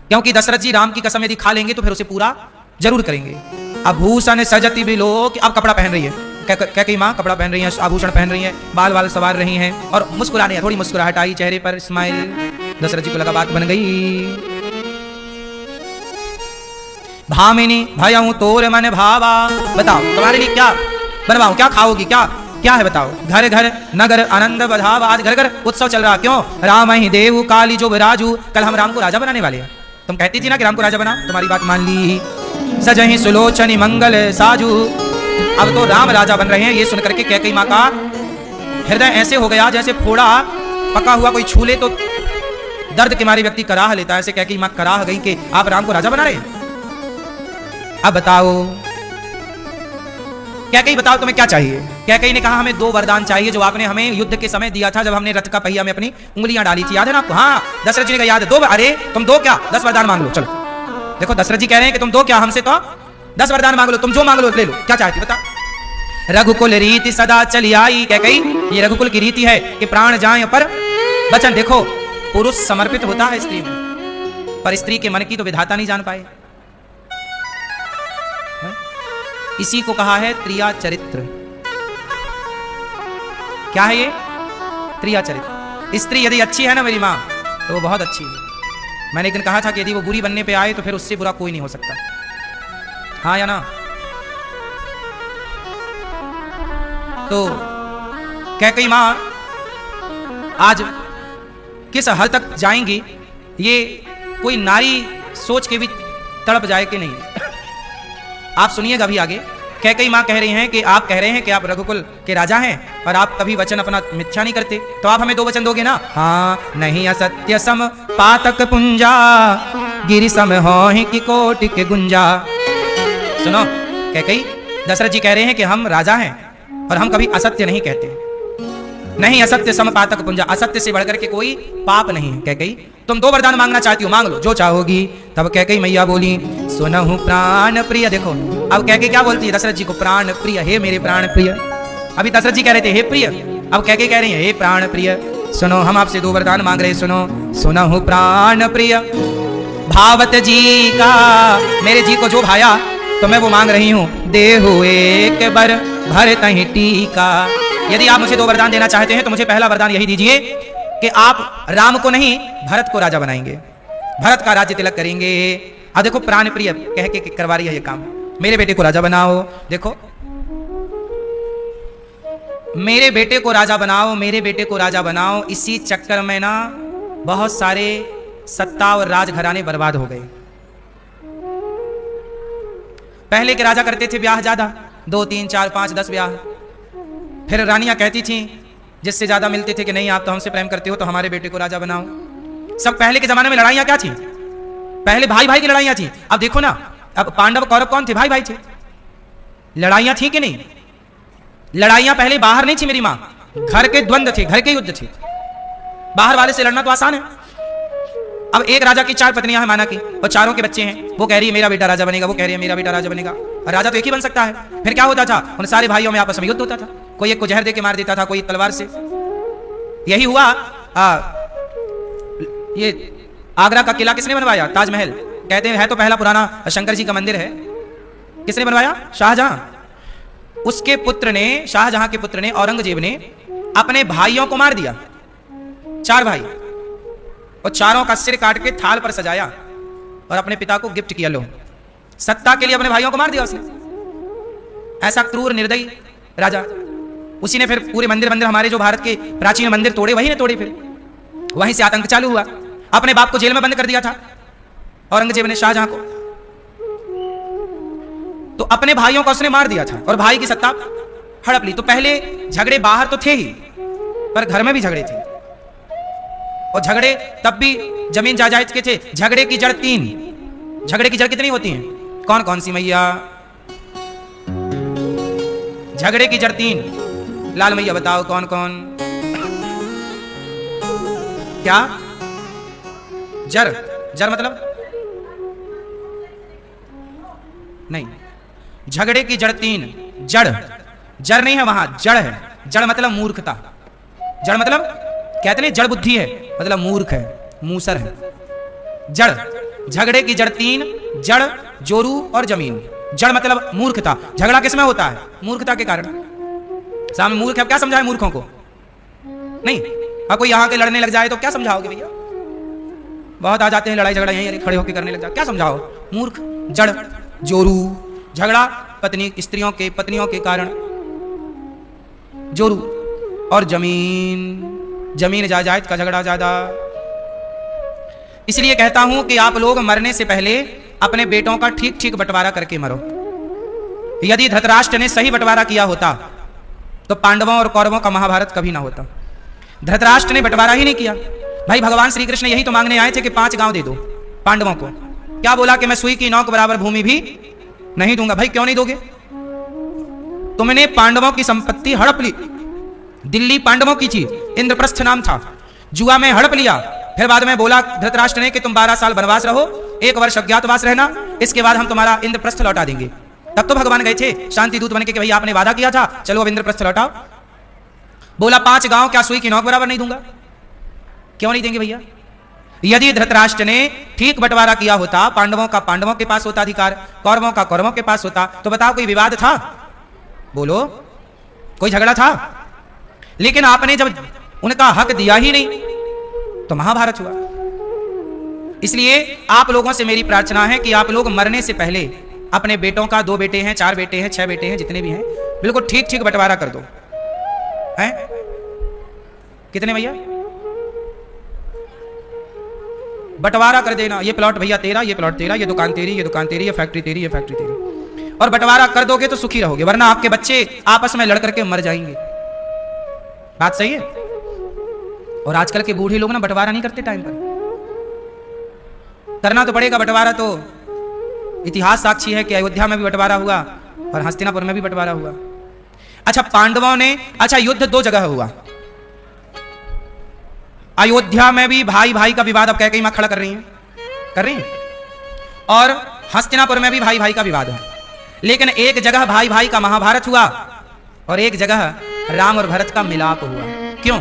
क्योंकि दशरथ जी राम की कसम यदि खा लेंगे तो फिर उसे पूरा जरूर करेंगे। आभूषण सजति बिलोक, अब कपड़ा पहन रही है, कैकेयी माँ कपड़ा पहन रही है, आभूषण पहन रही है, बाल बाल सवार रही हैं और मुस्कुरा रही है, थोड़ी मुस्कुराहट आई चेहरे पर, स्माइल। दशरथ जी को लगा बात बन गई। भामिनी भयऊ तोर मन भावा, बताओ तुम्हारे लिए क्या बनवाऊं, क्या खाओगी, क्या है बताओ। घर घर नगर आनंद बधावा, आज घर घर उत्सव चल रहा, क्यों? राम ही देव काली जो राजू, कल हम राम को राजा बनाने वाले हैं। तुम कहती थी ना कि राम को राजा बना, तुम्हारी बात मान ली। सजहि सुलोचनी मंगल साजू, अब तो राम राजा बन रहे हैं। ये सुनकर के कैकेयी माँ का हृदय ऐसे हो गया जैसे फोड़ा पका हुआ कोई छू ले तो दर्द के मारे व्यक्ति कराह लेता है, ऐसे कैकेयी माँ कराह गई कि आप राम को राजा बना रहे हैं। अब बताओ कैकेयी, बताओ तुम्हें क्या चाहिए? कैकेयी ने कहा हमें 2 वरदान चाहिए जो आपने हमें युद्ध के समय दिया था, जब हमने रथ का पहिया में अपनी उंगलियां डाली थी, याद है ना आपको? हाँ, दशरथ जी ने कहा याद है। 2, अरे तुम 2 क्या 10 वरदान मांग लो। चलो देखो दशरथ जी कह रहे हैं कि तुम 2 क्या, हमसे तो 10 वरदान मांग लो, तुम जो मांग लो ले लो। क्या चाहती बता? रघुकुल रीति सदा चली आई, कैकेयी ये रघुकुल की रीति है कि प्राण जाए पर वचन। देखो पुरुष समर्पित होता है स्त्री में, पर स्त्री के मन की तो विधाता नहीं जान पाए। इसी को कहा है त्रिया चरित्र। क्या है ये? त्रिया चरित्र। स्त्री यदि अच्छी है ना मेरी माँ, तो वो बहुत अच्छी है। मैंने एक दिन कहा था कि यदि वो बुरी बनने पे आए तो फिर उससे बुरा कोई नहीं हो सकता। हाँ या ना? तो कैकेयी माँ आज किस हद तक जाएंगी, ये कोई नारी सोच के भी तड़प जाए कि नहीं। आप सुनिएगा अभी आगे। कैकेयी माँ कह रही हैं कि आप कह रहे हैं कि आप रघुकुल के राजा हैं और आप कभी वचन अपना मिथ्या नहीं करते, तो आप हमें 2 वचन दोगे ना? हाँ, नहीं असत्य सम पातक पुंजा, गिरि सम होहि की कोटि के गुंजा। सुनो कैकेयी, दशरथ जी कह रहे हैं कि हम राजा हैं और हम कभी असत्य नहीं कहते। नहीं असत्य सम पातक पुंजा, असत्य से बढ़कर के कोई पाप नहीं है। कैकेयी तुम 2 वरदान मांगना चाहती हो, मांग लो जो चाहोगी। तब कैकेयी मैया बोली सुनहु प्राण प्रिय। देखो अब कैकेयी क्या बोलती है दशरथ जी को? प्राण प्रिय, हे मेरे प्राण प्रिय। अभी दशरथ जी कह रहे थे हे प्रिय, अब कैकेयी कह रही है हे प्राण प्रिय। सुनो हम आपसे 2 वरदान मांग रहे, सुनो। सुनहु प्राण प्रिय भावत जी का, मेरे जी को जो भाया तो मैं वो मांग रही हूँ। देहु एक बर भर तहि टीका। यदि आप मुझे 2 वरदान देना चाहते हैं तो मुझे पहला वरदान यही दीजिए कि आप राम को नहीं भरत को राजा बनाएंगे, भरत का राज्य तिलक करेंगे। अब देखो प्राण प्रिय कह के करवा रही है ये काम, मेरे बेटे को राजा बनाओ। देखो मेरे बेटे को राजा बनाओ, मेरे बेटे को राजा बनाओ। इसी चक्कर में ना बहुत सारे सत्ता और राजघराने बर्बाद हो गए। पहले के राजा करते थे ब्याह ज्यादा, 2, 3, 4, 5, 10 ब्याह। फिर रानियां कहती थीं जिससे ज्यादा मिलते थे कि नहीं आप तो हमसे प्रेम करते हो तो हमारे बेटे को राजा बनाओ। सब पहले के जमाने में लड़ाइयां क्या थी? पहले भाई भाई की लड़ाइयां थी। अब देखो ना, अब पांडव कौरव कौन थे? भाई भाई थे। लड़ाइयां थी कि नहीं? लड़ाइयां पहले बाहर नहीं थी मेरी माँ, घर के द्वंद्व थे, घर के युद्ध थे। बाहर वाले से लड़ना तो आसान है। अब एक राजा की 4 पत्नियां हैं माना की, और चारों के बच्चे हैं। वो कह रही है मेरा बेटा राजा बनेगा, वो कह रही है मेरा बेटा राजा बनेगा। और राजा तो एक ही बन सकता है। फिर क्या होता था? उन सारे भाइयों में आपस में युद्ध होता था। कोई एक को जहर दे के मार देता था, कोई तलवार से। यही हुआ। ये आगरा का किला किसने बनवाया? ताजमहल। कहते हैं है तो पहला पुराना शंकर जी का मंदिर है। किसने बनवाया? शाहजहां। उसके पुत्र ने, शाहजहां के पुत्र ने, औरंगजेब ने अपने भाइयों को मार दिया, 4 भाई, और चारों का सिर काट के थाल पर सजाया और अपने पिता को गिफ्ट किया। लो, सत्ता के लिए अपने भाइयों को मार दिया उसने। ऐसा क्रूर निर्दयी राजा। उसी ने फिर पूरे मंदिर हमारे जो भारत के प्राचीन मंदिर तोड़े, वही ने तोड़े। फिर वहीं से आतंक चालू हुआ। अपने बाप को जेल में बंद कर दिया था औरंगजेब ने, शाहजहां को। तो अपने भाइयों को उसने मार दिया था और भाई की सत्ता हड़प ली। तो पहले झगड़े बाहर तो थे ही, पर घर में भी झगड़े थे। और झगड़े तब भी जमीन जायदाद के थे। झगड़े की जड़ 3। झगड़े की जड़ कितनी होती हैं? कौन कौन सी मैया? झगड़े की जड़ 3। लाल मैया बताओ कौन कौन? क्या? जड़। जड़ मतलब नहीं, झगड़े की जड़ 3। जड़, जड़ नहीं है वहां, जड़ है। जड़ मतलब मूर्खता। जड़ मतलब कहते नहीं जड़ बुद्धि है, मतलब मूर्ख है, मूसर है। जड़, झगड़े की जड़ 3। जड़, जोरू और जमीन। जड़ मतलब मूर्खता। झगड़ा किसमें होता है? मूर्खता के कारण। सामने मूर्ख है, क्या समझाए मूर्खों को? नहीं। अब कोई यहाँ के लड़ने लग जाए तो क्या समझाओगे भैया? बहुत आ जाते हैं लड़ाई झगड़ा, यहीं खड़े होकर करने लग जाए, क्या समझाओ? मूर्ख, जड़, जोरू। झगड़ा पत्नी स्त्रियों के, पत्नियों के कारण जोरू। और जमीन जायदाद का झगड़ा ज्यादा। इसलिए कहता हूं कि आप लोग मरने से पहले अपने बेटों का ठीक ठीक बंटवारा करके मरो। यदि धृतराष्ट्र ने सही बंटवारा किया होता तो पांडवों और कौरवों का महाभारत कभी ना होता। धृतराष्ट्र ने बंटवारा ही नहीं किया। भाई भगवान श्री कृष्ण यही तो मांगने आए थे कि 5 गांव दे दो पांडवों को। क्या बोला कि मैं सुई की नौक बराबर भूमि भी नहीं दूंगा। भाई क्यों नहीं दोगे? तुमने पांडवों की संपत्ति हड़प ली। दिल्ली पांडवों की थी, इंद्रप्रस्थ नाम था। जुआ में हड़प लिया। फिर बाद में बोला धृतराष्ट्र ने कि तुम 12 साल वनवास रहो, 1 वर्ष अज्ञातवास रहना, इसके बाद हम तुम्हारा इंद्रप्रस्थ लौटा देंगे। तब तो भगवान गए थे शांति दूत बन के कि भाई आपने वादा किया था, चलो अब इंद्रप्रस्थ लौटाओ। बोला 5 गांव क्या सुई की नौक बराबर नहीं दूंगा? क्यों नहीं देंगे भैया? यदि धृतराष्ट्र ने ठीक बंटवारा किया होता, पांडवों का पांडवों के पास होता अधिकार, कौरवों का कौरवों के पास होता, तो बताओ कोई विवाद था? बोलो, कोई झगड़ा था? लेकिन आपने जब उनका हक दिया ही नहीं तो महाभारत हुआ। इसलिए आप लोगों से मेरी प्रार्थना है कि आप लोग मरने से पहले अपने बेटों का, 2 बेटे हैं, 4 बेटे हैं, 6 बेटे हैं, जितने भी हैं, बिल्कुल ठीक ठीक बंटवारा कर दो। हैं कितने भैया? बंटवारा कर देना। ये प्लॉट भैया तेरा, ये प्लॉट तेरा, ये दुकान तेरी, ये दुकान तेरी, ये फैक्ट्री तेरी, ये फैक्ट्री तेरी। और बंटवारा कर दोगे तो सुखी रहोगे, वरना आपके बच्चे आपस में लड़ करके मर जाएंगे। बात सही है? और आजकल के बूढ़े लोग ना बंटवारा नहीं करते टाइम पर। करना तो पड़ेगा बंटवारा। तो इतिहास साक्षी है कि अयोध्या में भी बंटवारा हुआ और हस्तिनापुर में भी बंटवारा हुआ। अच्छा पांडवों ने, अच्छा युद्ध 2 जगह हुआ। अयोध्या में भी भाई भाई का विवाद अब कैकेयी मां खड़ा कर रही हैं, और हस्तिनापुर में भी भाई भाई का विवाद है। लेकिन एक जगह भाई भाई का महाभारत हुआ और एक जगह राम और भरत का मिलाप हुआ। क्यों?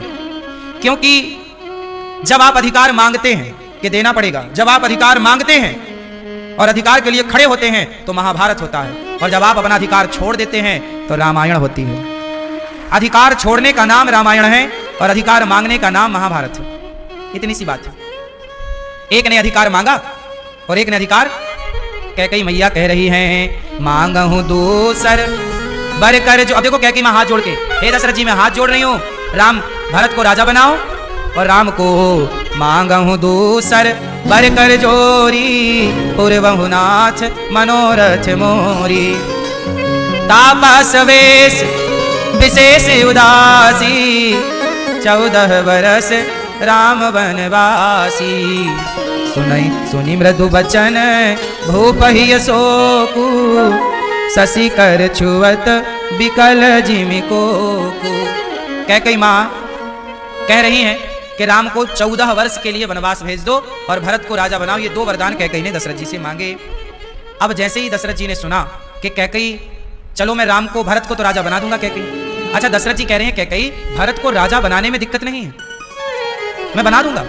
क्योंकि जब आप अधिकार मांगते हैं कि देना पड़ेगा, जब आप अधिकार मांगते हैं और अधिकार के लिए खड़े होते हैं तो महाभारत होता है, और जब आप अपना अधिकार छोड़ देते हैं तो रामायण होती है। अधिकार छोड़ने का नाम रामायण है और अधिकार मांगने का नाम महाभारत है। इतनी सी बात है। एक ने अधिकार मांगा और एक ने अधिकार, कैकेयी मैया कह रही हैं मांगहूं दूसर बर कर जो। अब देखो कैकेयी मां हाथ जोड़ के, हे दशरथ जी मैं हाथ जोड़ रही हूं, राम भरत को राजा बनाओ और राम को मांगहूं दूसर बर कर जोरी, पूर्वहु नाथ मनोरथ मोरी। तापस वेश विशेष उदासी, 14 बरस राम वनवासी। सुनई सुनी मृदु बचन भूपहि शोकु, शशि कर छुअत बिकल जिमि कोकु। कैकेयी मां कह रही हैं कि राम को 14 वर्ष के लिए वनवास भेज दो और भरत को राजा बनाओ। ये 2 वरदान कैकेयी ने दशरथ जी से मांगे। अब जैसे ही दशरथ जी ने सुना कि कैकेयी चलो मैं राम को, भरत को तो राजा बना दूंगा कैकेयी। अच्छा दशरथ जी कह रहे हैं कैकेयी भरत को राजा बनाने में दिक्कत नहीं है, मैं बना दूंगा,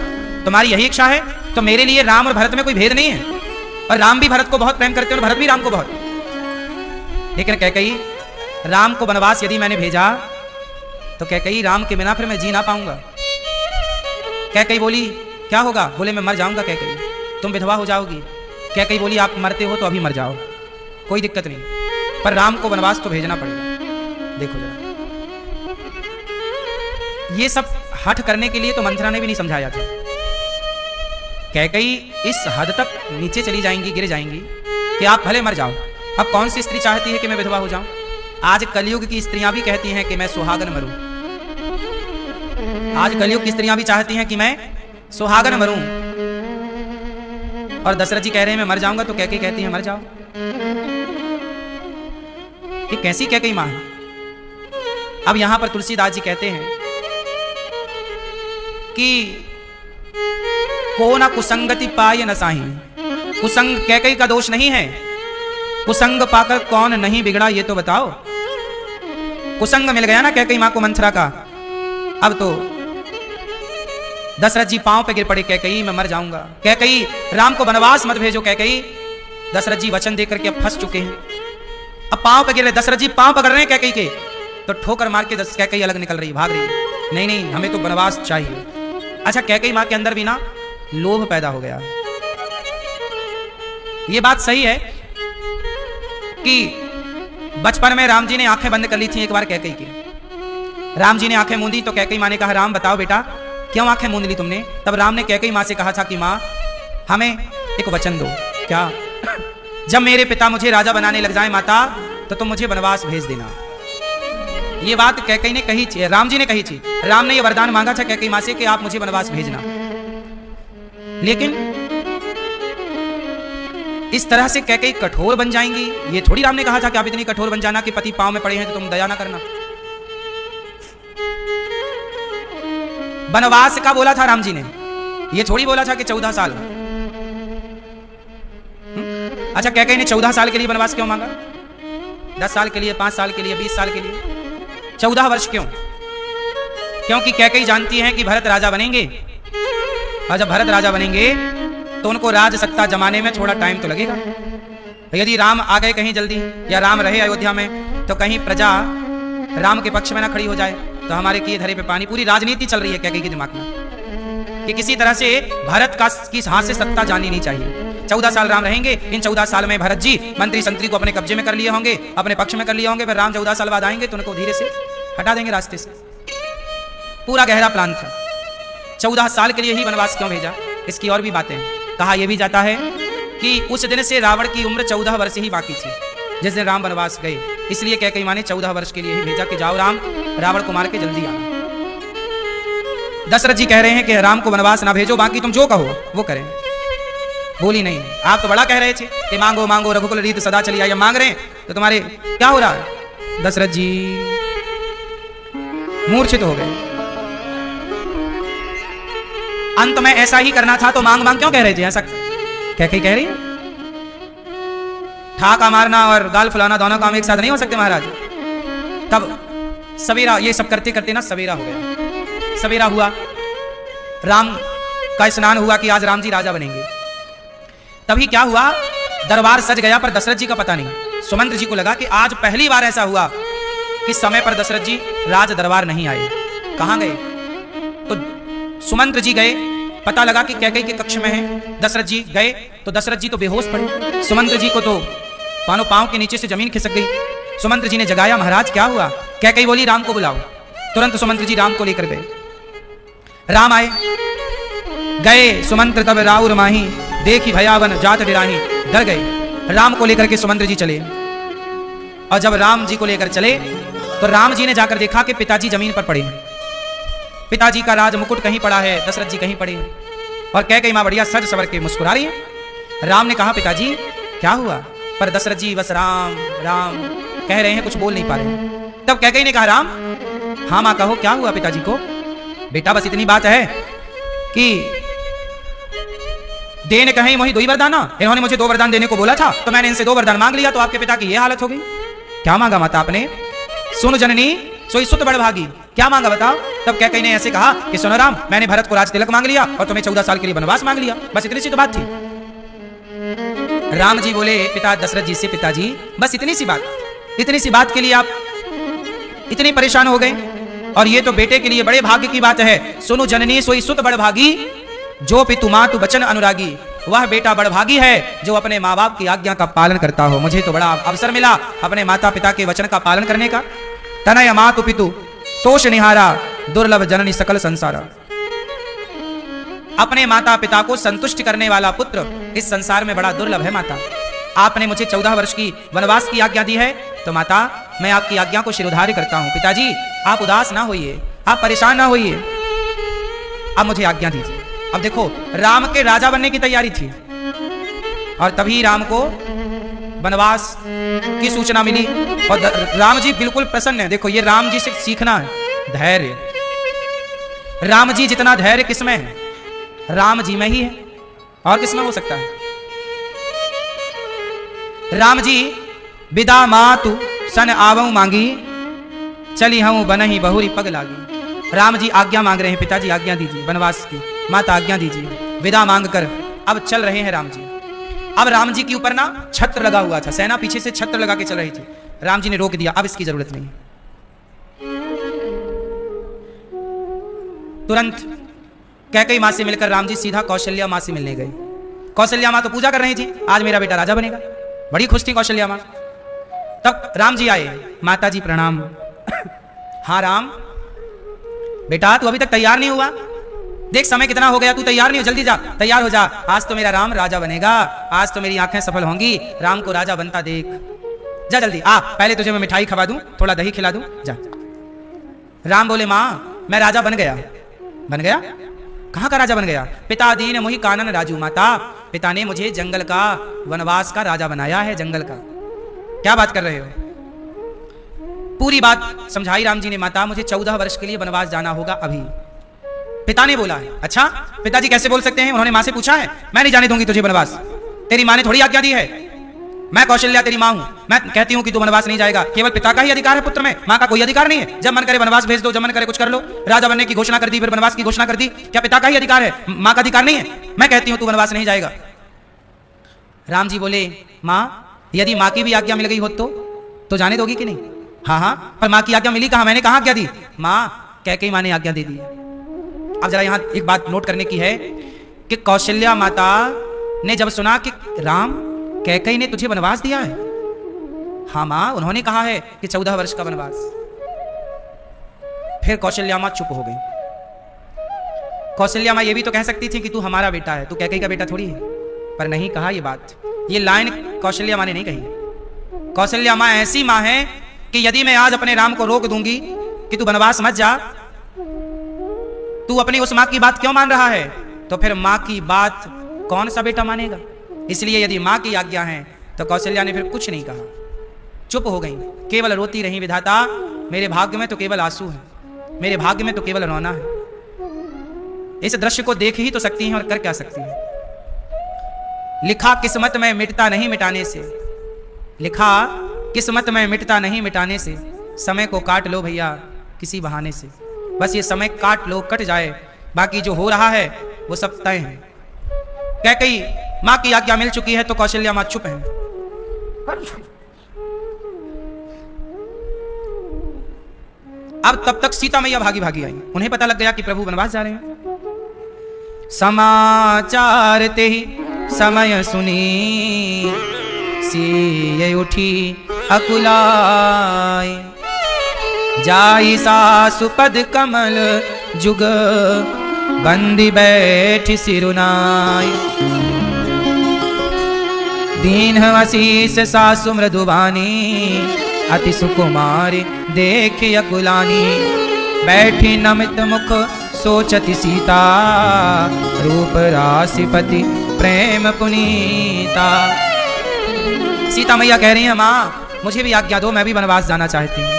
तुम्हारी यही इच्छा है तो मेरे लिए राम और भरत में कोई भेद नहीं है, और राम भी भरत को बहुत प्रेम करते हैं और भरत भी राम को बहुत। लेकिन कैकेयी राम को वनवास यदि मैंने भेजा तो कैकेयी राम के बिना फिर मैं जी ना पाऊंगा। कैकेयी बोली क्या होगा? बोले मैं मर जाऊंगा कैकेयी, तुम विधवा हो जाओगी। कैकेयी बोली आप मरते हो तो अभी मर जाओ, कोई दिक्कत नहीं, पर राम को वनवास तो भेजना पड़ेगा। देखो जरा, ये सब हठ करने के लिए तो मंथरा ने भी नहीं समझाया था। कैकेयी इस हद तक नीचे चली जाएंगी, गिर जाएंगी कि आप भले मर जाओ। अब कौन सी स्त्री चाहती है कि मैं विधवा हो जाऊं? आज कलयुग की स्त्रियां भी कहती हैं कि मैं सुहागन मरूं। आज कलयुग की स्त्रियां भी चाहती हैं कि मैं सुहागन मरूं। और दशरथ जी कह रहे हैं मैं मर जाऊंगा, तो कैकेयी कहती है मर जाओ। ये कैसी कैकेयी मां है? अब यहां पर तुलसीदास जी कहते हैं कि को ना कुसंगति पाए न साही। कुसंग कैकेयी का दोष नहीं है, कुसंग पाकर कौन नहीं बिगड़ा ये तो बताओ। कुसंग मिल गया ना कैकेयी मां को मंथरा का। अब तो दशरथ जी पांव पे गिर पड़े, कैकेयी मैं मर जाऊंगा, कैकेयी राम को वनवास मत भेजो कैकेयी। दशरथ जी वचन देकर के अब फंस चुके हैं। अब पांव पे गिर रहे, दशरथ जी पांव पकड़ रहे हैं कैकेयी के, तो ठोकर मार के कैकेयी अलग निकल रही, भाग रही है, नहीं नहीं हमें तो वनवास चाहिए। अच्छा, कैकेयी मां के अंदर भी ना लोभ पैदा हो गया। ये बात सही है कि बचपन में राम जी ने आंखें बंद कर ली थी एक बार कैकेयी की। राम जी ने आंखें मूंदी तो कैकेयी मां ने कहा, राम बताओ बेटा क्यों आंखें मूंद ली तुमने? तब राम ने कैकेयी मां से कहा था कि मां हमें एक वचन दो। क्या? जब मेरे पिता मुझे राजा बनाने लग जाए माता, तो तुम मुझे वनवास भेज देना। ये बात कैकेयी ने कही थी, राम जी ने कही थी। राम ने ये वरदान मांगा था कैकेयी मां से कि आप मुझे वनवास भेजना। लेकिन इस तरह से कैकेयी कठोर बन जाएंगी, ये थोड़ी राम ने कहा था कि आप इतनी कठोर बन जाना कि पति पांव में पड़े हैं तो तुम दया ना करना। वनवास का बोला था राम जी ने, ये थोड़ी बोला था कि 14 साल। अच्छा, कैकेयी ने 14 साल के लिए वनवास क्यों मांगा? 10 साल के लिए, 5 साल के लिए, 20 साल के लिए, 14 वर्ष क्यों? क्योंकि कैकेयी जानती है कि भरत राजा बनेंगे, और जब भरत राजा बनेंगे तो उनको राज सत्ता जमाने में थोड़ा टाइम तो लगेगा। यदि राम आ गए कहीं जल्दी, या राम रहे अयोध्या में, तो कहीं प्रजा राम के पक्ष में ना खड़ी हो जाए, तो हमारे किए धरे पे पानी। पूरी राजनीति चल रही है कैकेयी के दिमाग में कि किसी तरह से भरत की हाथ से सत्ता जानी नहीं चाहिए। 14 साल राम रहेंगे, इन 14 साल में भरत जी मंत्री संतरी को अपने कब्जे में कर लिए होंगे, अपने पक्ष में कर लिए होंगे, फिर राम 14 साल बाद आएंगे तो उनको धीरे से हटा देंगे रास्ते से। पूरा गहरा प्लान था। 14 साल के लिए ही वनवास क्यों भेजा, इसकी और भी बातें हैं। कहा यह भी जाता है कि उस दिन से रावण की उम्र 14 वर्ष ही बाकी थी जिस दिन राम वनवास गए, इसलिए कैकेयी मां ने 14 वर्ष के लिए ही भेजा कि जाओ राम, रावण को मार के जल्दी आना। दशरथ जी कह रहे हैं कि राम को वनवास ना भेजो, बाकी तुम जो कहो वो करें। बोली नहीं, आप तो बड़ा कह रहे थे कि मांगो मांगो रघुकुल रीत सदा चली आई, मांग रहे हैं तो तुम्हारे क्या हो रहा है? दशरथ जी मूर्छित हो गए। अंत में ऐसा ही करना था तो मांग मांग क्यों कह रहे थे? ऐसा कैकेयी कह रही है। ठाका मारना और गाल फुलाना दोनों काम एक साथ नहीं हो सकते महाराज। तब सवेरा, ये सब करते करते ना सवेरा हो गया। सवेरा हुआ, राम का स्नान हुआ कि आज राम जी राजा बनेंगे। तभी क्या हुआ, दरबार सज गया, पर दशरथ जी का पता नहीं। सुमंत्र जी को लगा कि आज पहली बार ऐसा हुआ कि समय पर दशरथ जी राज दरबार नहीं आए। कहां गए? तो सुमंत्र जी गए, पता लगा कि कैकेयी के कक्ष में है। दशरथ जी गए तो दशरथ जी तो बेहोश पड़े, सुमंत्र जी को तो पानो पांव के नीचे से जमीन खिसक गई। सुमंत्र जी ने जगाया, महाराज क्या हुआ? कैकेयी बोली, राम को बुलाओ। तुरंत सुमंत्र जी राम को लेकर गए। राम आए, गए सुमंत्र तब राउर माही, देखी भयावन जात डिराही, डर गए। राम को लेकर के सुमंत्र जी चले, और जब राम जी को लेकर चले तो राम जी ने जाकर देखा कि पिताजी जमीन पर पड़े हैं। पिताजी का राज मुकुट कहीं पड़ा है, दशरथ जी कहीं पड़े हैं, और कैकेयी मां बढ़िया सज सवर के मुस्कुरा रही है। राम ने कहा, पिताजी क्या हुआ? पर दशरथ जी बस राम राम कह रहे हैं, कुछ बोल नहीं पा रहे। तब कैकेयी ने कहा, राम हाँ मां कहो क्या हुआ पिताजी को? बेटा बस इतनी बात है कि देने कहीं वही 2 ही वरदाना, इन्होंने मुझे 2 वरदान देने को बोला था तो मैंने इनसे 2 वरदान मांग लिया, तो आपके पिता की ये हालत हो गई। क्या मांगा माता आपने? सुन जननी सोई सुत बड़ भागी। क्या मांगा बताओ? तब कैकेयी ने ऐसे कहा कि सुनो राम, मैंने भरत को राज तिलक मांग लिया और तुम्हें 14 साल के लिए वनवास मांग लिया, बस इतनी सी तो बात थी। राम जी बोले पिता दशरथ जी से, पिताजी बस इतनी सी बात, इतनी सी बात के लिए आप इतने परेशान हो गए? और ये तो बेटे के लिए बड़े भाग्य की बात है। सुनो जननी सोई सुत बड़ भागी, जो पितु मातु बचन अनुरागी। वह बेटा बड़भागी है जो अपने माँ बाप की आज्ञा का पालन करता हो। मुझे तो बड़ा अवसर मिला अपने माता पिता के वचन का पालन करने का। तनय मातु पितु तोष निहारा, दुर्लभ जननी सकल संसारा। अपने माता पिता को संतुष्ट करने वाला पुत्र इस संसार में बड़ा दुर्लभ है। माता, आपने मुझे 14 वर्ष की वनवास की आज्ञा दी है, तो माता मैं आपकी आज्ञा को शिरोधार्य करता हूं। पिताजी आप उदास ना होइए, आप परेशान ना होइए, अब मुझे आज्ञा दीजिए। अब देखो, राम के राजा बनने की तैयारी थी और तभी राम को वनवास की सूचना मिली और राम जी बिल्कुल प्रसन्न है। देखो, ये राम जी से सीखना है धैर्य। राम जी जितना धैर्य किसमें है? राम जी में ही है, और किसमें हो सकता है? राम जी विदा मातु सन आवऊ मांगी, चली हूं बनही बहुरी पग लागी। राम जी आज्ञा मांग रहे हैं, पिताजी आज्ञा दीजिए वनवास की, माता आज्ञा दीजिए। विदा मांग कर अब चल रहे हैं राम जी। अब राम जी के ऊपर ना छत्र लगा हुआ था, सेना पीछे से छत्र लगा के चल रही थी। राम जी ने रोक दिया, अब इसकी जरूरत नहीं। तुरंत कैकेयी मां से मिलकर राम जी सीधा कौशल्या मां से मिलने गए। कौशल्या मां तो पूजा कर रही थी, आज मेरा बेटा राजा बनेगा, बड़ी खुश थी कौशल्या मां। तब राम जी आए, माता जी प्रणाम। हाँ राम बेटा, तू अभी तक तैयार नहीं हुआ? देख समय कितना हो गया, तू तैयार नहीं हो, जल्दी जा तैयार हो जा, आज तो मेरा राम राजा बनेगा, आज तो मेरी आंखें सफल होंगी, राम को राजा बनता देख। जा जल्दी आ, पहले तुझे मैं मिठाई खवा दूं, थोड़ा दही खिला दूं, जा। राम बोले मां मैं राजा बन गया। बन गया? कहां का राजा बन गया? पिता दीन मोहि कानन राजू माता, पिता ने मुझे जंगल का, वनवास का राजा बनाया है, जंगल का। क्या बात कर रहे हो? पूरी बात समझाई राम जी ने। माता मुझे 14 वर्ष के लिए वनवास जाना होगा अभी। पिता ने बोला है। अच्छा पिताजी कैसे बोल सकते हैं? उन्होंने मां से पूछा है, मैं नहीं जाने दूंगी तुझे वनवास, तेरी मां ने थोड़ी आज्ञा दी है, मैं कौशल्या तेरी मां हूं, मैं कहती हूं कि तू वनवास नहीं जाएगा। केवल पिता का ही अधिकार है पुत्र में, मां का कोई अधिकार नहीं है। जब मन करे वनवास भेज दो, जब मन करे कुछ कर लो। राजा बनने की घोषणा कर दी, फिर वनवास की घोषणा कर दी, क्या पिता का ही अधिकार है? मां का अधिकार नहीं है? मैं कहती हूं तू वनवास नहीं जाएगा। राम जी बोले मां यदि मां की भी आज्ञा मिल गई हो तो जाने दोगी कि नहीं? हाँ हाँ, पर मां की आज्ञा मिली कहां? मैंने कहां आज्ञा दी? मां कैकेयी मां ने आज्ञा दे दी। अब जरा यहां एक बात नोट करने की है कि कौशल्या माता ने जब सुना कि राम कैकेयी ने तुझे वनवास दिया है, हाँ मां उन्होंने कहा है कि 14 वर्ष का वनवास। फिर कौशल्या मां चुप हो गई। कौशल्या मां ये भी तो कह सकती थी कि तू हमारा बेटा है, तू कैकेयी का बेटा थोड़ी है, पर नहीं कहा ये बात। ये लाइन कौशल्या मां ने नहीं कही। कौशल्या मां ऐसी मां है कि यदि मैं आज अपने राम को रोक दूंगी कि तू वनवास मत जा, तू अपनी उस मां की बात क्यों मान रहा है, तो फिर मां की बात कौन सा बेटा मानेगा? इसलिए यदि मां की आज्ञा है तो कौशल्या ने फिर कुछ नहीं कहा, चुप हो गई, केवल रोती रही। विधाता मेरे भाग्य में तो केवल आंसू है, मेरे भाग्य में तो केवल रोना है। इस दृश्य को देख ही तो सकती हैं और कर क्या सकती हैं। लिखा किस्मत में मिटता नहीं मिटाने से, लिखा किस्मत में मिटता नहीं मिटाने से, समय को काट लो भैया किसी बहाने से। बस ये समय काट लो, कट जाए, बाकी जो हो रहा है वो सब तय है। कैकेयी मां की आज्ञा मिल चुकी है तो कौशल्या मां चुप है। अब तब तक सीता मैया भागी भागी आई, उन्हें पता लग गया कि प्रभु वनवास जा रहे हैं। समाचार ते ही समय सुनी, सिए उठी अकुलाई, जाई सासु पद कमल जुग, बंदी बैठी सिरुनाई। दीन आशीष सासु मृदुवानी, अति सुकुमारी देखी अकुलानी। बैठी नमित मुख सोचती सीता, रूप राशिपति प्रेम पुनीता। सीता मैया कह रही है मां मुझे भी आज्ञा दो, मैं भी वनवास जाना चाहती हूँ।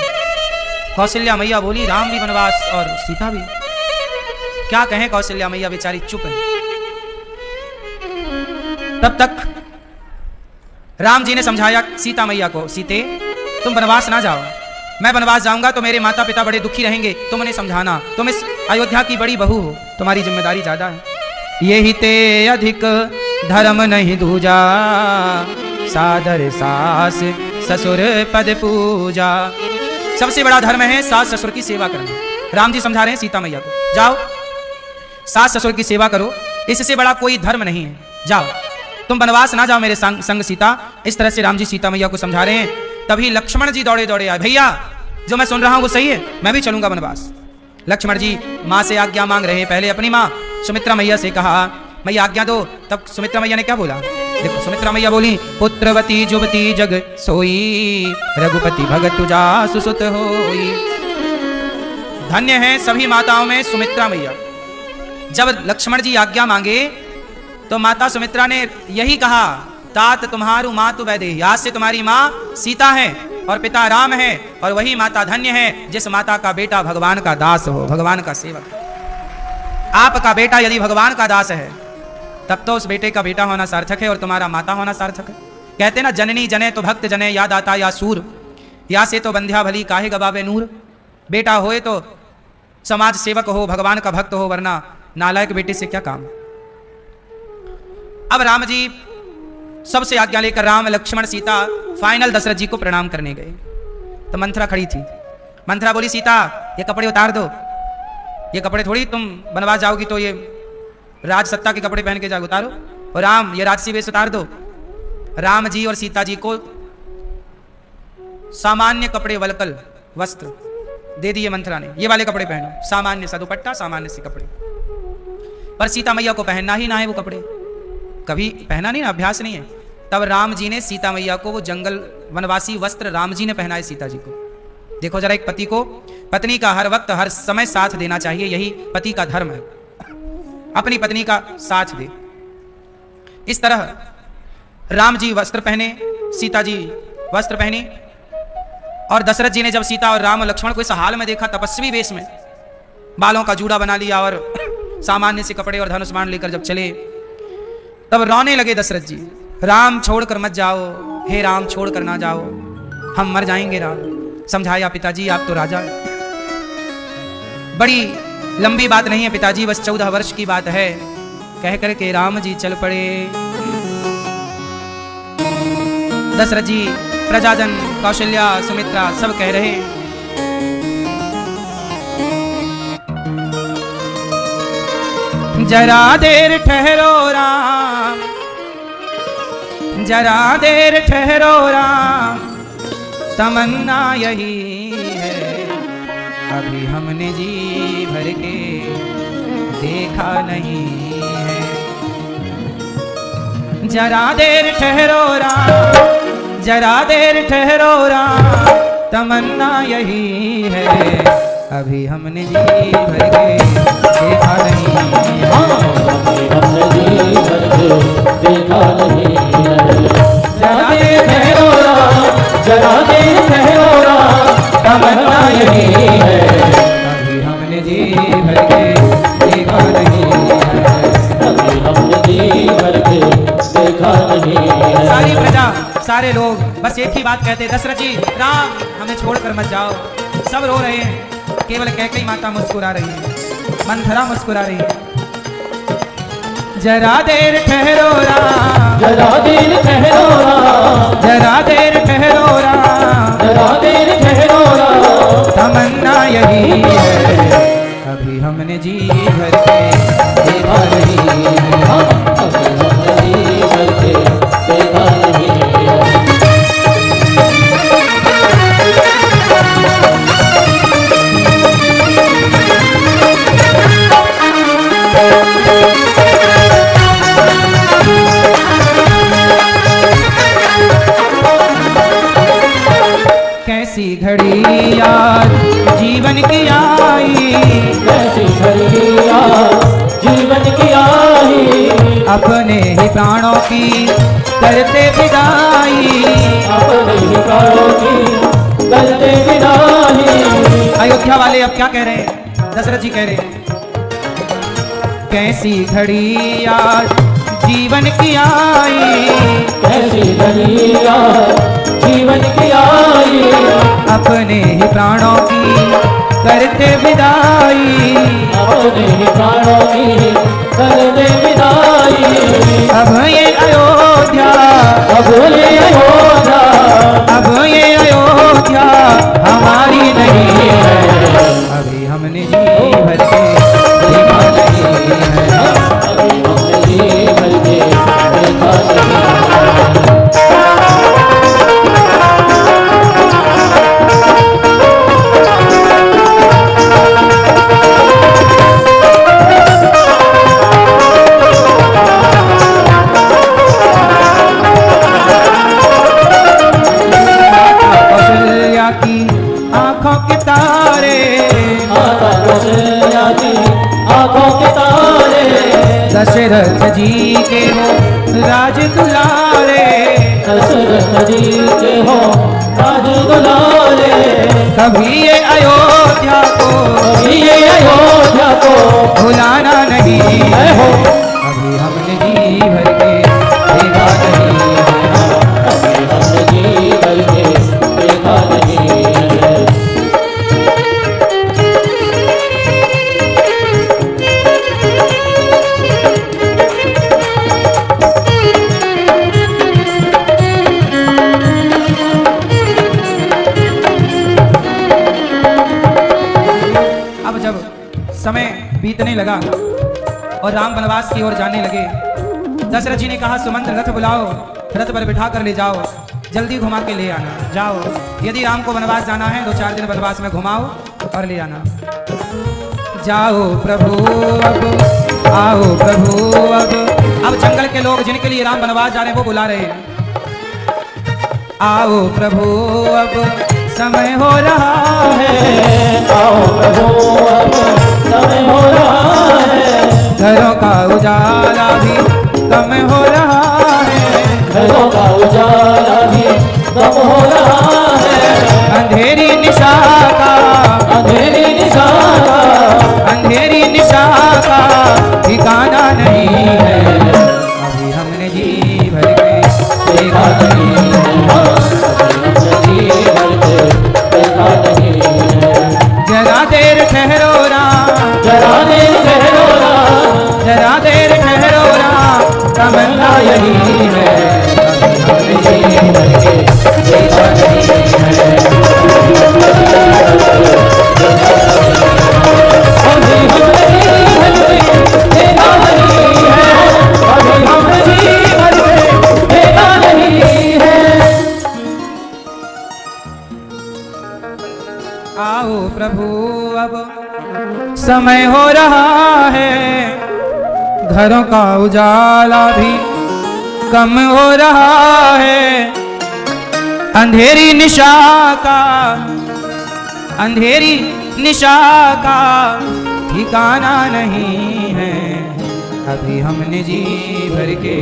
कौशल्या मैया बोली राम भी वनवास और सीता भी। क्या कहें कौशल्या मैया बेचारी चुप है। तब तक राम जी ने समझाया सीता मैया को, सीते तुम वनवास ना जाओ, मैं वनवास जाऊंगा तो मेरे माता पिता बड़े दुखी रहेंगे, तुम उन्हें समझाना, तुम इस अयोध्या की बड़ी बहू हो, तुम्हारी जिम्मेदारी ज्यादा है। यही ते अधिक धर्म नहीं दूजा, सादर सास ससुर पद पूजा। सबसे बड़ा धर्म है सास ससुर की सेवा करना। राम जी समझा रहे हैं सीता मैया को, जाओ सास ससुर की सेवा करो, इससे बड़ा कोई धर्म नहीं है, जाओ तुम वनवास ना जाओ मेरे संग सीता। इस तरह से राम जी सीता मैया को समझा रहे हैं। तभी लक्ष्मण जी दौड़े दौड़े आए, भैया जो मैं सुन रहा हूं वो सही है, मैं भी चलूंगा वनवास। लक्ष्मण जी मां से आज्ञा मांग रहे हैं, पहले अपनी मां सुमित्रा मैया से कहा मैया आज्ञा दो। तब सुमित्रा मैया ने क्या बोला, देखो सुमित्रा मैया बोली, पुत्रवती जुवती जग सोई, रघुपति भगत तुजा सुसुत होई। धन्य है सभी माताओं में सुमित्रा मैया। जब लक्ष्मण जी आज्ञा मांगे तो माता सुमित्रा ने यही कहा, तात तुम्हारू मातु वैदेही, आज से तुम्हारी माँ सीता है और पिता राम है, और वही माता धन्य है जिस माता का बेटा भगवान का दास हो, भगवान का सेवक। आपका बेटा यदि भगवान का दास है तब तो उस बेटे का बेटा होना सार्थक है और तुम्हारा माता होना सार्थक है। कहते ना जननी जने तो भक्त जने, या दाता या सूर, या से तो बंध्या भली काहे गवावे नूर। बेटा होए तो समाज सेवक हो, भगवान का भक्त हो, वरना नालायक बेटे से क्या काम। अब राम जी सबसे आज्ञा लेकर राम लक्ष्मण सीता फाइनल दशरथ जी को प्रणाम करने गए। तो मंथरा खड़ी थी। मंथरा बोली, सीता ये कपड़े उतार दो, ये कपड़े थोड़ी तुम बनवास जाओगी तो ये राज सत्ता के कपड़े पहन के जाओ, उतारो। और राम ये राजसी वेश उतार दो। राम जी और सीता जी को सामान्य कपड़े वलकल वस्त्र दे दिए मंथरा ने, ये वाले कपड़े पहनो, सामान्य सा दुपट्टा, सामान्य से कपड़े। पर सीता मैया को पहनना ही ना है वो कपड़े, कभी पहना नहीं ना, अभ्यास नहीं है। तब राम जी ने सीता मैया को वो जंगल वनवासी वस्त्र राम जी ने पहनाए सीता जी को। देखो जरा, एक पति को पत्नी का हर वक्त हर समय साथ देना चाहिए, यही पति का धर्म है, अपनी पत्नी का साथ दे। इस तरह राम जी वस्त्र पहने, सीता जी वस्त्र पहनी। और दशरथ जी ने जब सीता और राम और लक्ष्मण को इस हाल में देखा, तपस्वी वेश में, बालों का जूड़ा बना लिया और सामान्य से कपड़े और धनुष बाण लेकर जब चले, तब रोने लगे दशरथ जी। राम छोड़कर मत जाओ, हे राम छोड़कर ना जाओ, हम मर जाएंगे। राम समझाया, पिताजी आप तो राजा हैं, बड़ी लंबी बात नहीं है पिताजी, बस 14 वर्ष की बात है। कह कर के राम जी चल पड़े। दशरथ जी, प्रजाजन, कौशल्या, सुमित्रा सब कह रहे, जरा देर ठहरो राम, जरा देर ठहरो राम, तमन्ना यही है, अभी हमने जी भर के देखा नहीं है। जरा देर ठहरो राम, जरा देर ठहरो राम, तमन्ना यही है, अभी हमने जी भर के देखा नहीं है। अभी हमने जी भर के देखा नहीं है। जरा देर ठहरो राम, जरा देर ठहरो राम, तमन्ना यही है, अभी हमने जी भर के देखा नहीं है। अभी हमने जी भर के देखा नहीं है। सारी प्रजा, सारे लोग बस एक ही बात कहते, दशरथ जी राम हमें छोड़कर मत जाओ। सब रो रहे हैं, केवल कैकेयी माता मुस्कुरा रही है, मंथरा मुस्कुरा रही है। जरा देर ठहरो राम, जरा देर ठहरो राम, जरा देर ठहरो राम, जरा देर ठहरो राम, तमन्ना यही है, अभी हमने जी भर के देखा नहीं है। अभी हमने जी भर के देखा नहीं है। कैसी घड़ी याद जीवन की आई, कैसी घड़ी याद जीवन की आई, अपने ही प्राणों की करते विदाई, अपने ही प्राणों की करते विदाई। अयोध्या वाले अब क्या कह रहे हैं, दशरथ जी कह रहे हैं, कैसी घड़ी याद जीवन की आई, कैसी घड़ी याद जीवन की आई, अपने ही प्राणों की करते विदाई, अपने ही प्राणों की करते विदाई। अब ये अयोध्या, अब ये अयोध्या, अब ये अयोध्या हमारी नहीं है, अभी हमने जी भर के देखा नहीं है। अभी हमने जी भर के देखा नहीं है। आंखों के तारे, माता कौशल्या की आंखों के तारे, दशरथ जी के हो राज दुलारे, दशरथ जी के हो राज दुलारे। कभी ये अयोध्या को, कभी ये अयोध्या को भुलाना नहीं है हो, अभी हमने जी भर के देखा नहीं है। अभी हमने जी भर के देखा नहीं है। बीतने लगा और राम वनवास की ओर जाने लगे। दशरथ जी ने कहा सुमंत्र रथ बुलाओ, रथ पर बिठा कर ले जाओ, जल्दी घुमा के ले आना। जाओ, यदि राम को वनवास जाना है 2-4 दिन वनवास में घुमाओ और ले आना। जाओ प्रभु अब, आओ प्रभु अब जंगल के लोग जिनके लिए राम वनवास जा रहे हैं वो बुला रहे हैं। आओ प्रभु अब समय हो रहा है, आओ प्रभु अब समय हो रहा है, घरों का उजाला भी कम हो रहा है, घरों का उजाला भी कम हो रहा है, अंधेरी निशा का, अंधेरी निशा का, अंधेरी निशा का ठिकाना नहीं है, अभी हमने जी भर के देखा नहीं है, जी भर के देखा नहीं है। जरा देर ठहरो राम, जरा देर ठहरो राम, जरा देर ठहरो राम, तमन्ना यही है, जी भर के देखा नहीं है। अभी हमने जी भर के देखा नहीं है, अभी हमने जी भर के देखा नहीं है। आओ प्रभु अब समय हो रहा है, घरों का उजाला भी कम हो रहा है, अंधेरी निशा का, अंधेरी निशा का ठिकाना नहीं है, अभी हमने जी भर के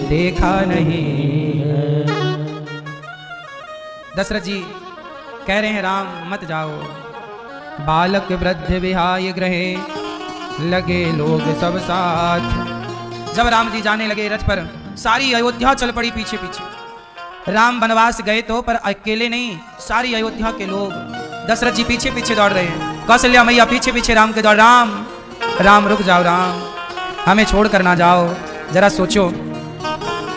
देखा नहीं है। दशरथ जी कह रहे हैं राम मत जाओ, बालक वृद्ध विहाय ग्रहे लगे लोग सब साथ। जब राम जी जाने लगे रथ पर, सारी अयोध्या चल पड़ी पीछे पीछे। राम वनवास गए तो पर अकेले नहीं, सारी अयोध्या के लोग, दशरथ जी पीछे पीछे दौड़ रहे हैं, कौशल्या मैया पीछे पीछे राम के दौड़। राम राम रुक जाओ, राम हमें छोड़ कर ना जाओ। जरा सोचो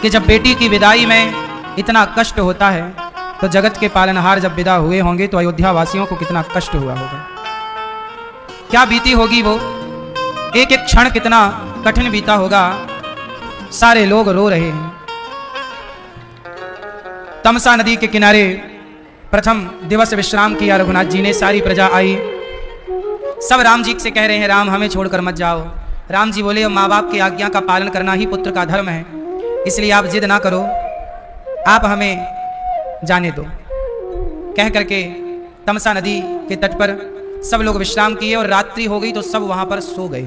कि जब बेटी की विदाई में इतना कष्ट होता है तो जगत के पालनहार जब विदा हुए होंगे तो अयोध्या वासियों को कितना कष्ट हुआ होगा, क्या बीती होगी वो, एक एक क्षण कितना कठिन बीता होगा। सारे लोग रो रहे हैं। तमसा नदी के किनारे प्रथम दिवस विश्राम किया रघुनाथ जी ने, सारी प्रजा आई, सब राम जी से कह रहे हैं राम हमें छोड़कर मत जाओ। राम जी बोले माँ बाप की आज्ञा का पालन करना ही पुत्र का धर्म है, इसलिए आप जिद ना करो, आप हमें जाने दो। कह करके तमसा नदी के तट पर सब लोग विश्राम किए और रात्रि हो गई तो सब वहां पर सो गए।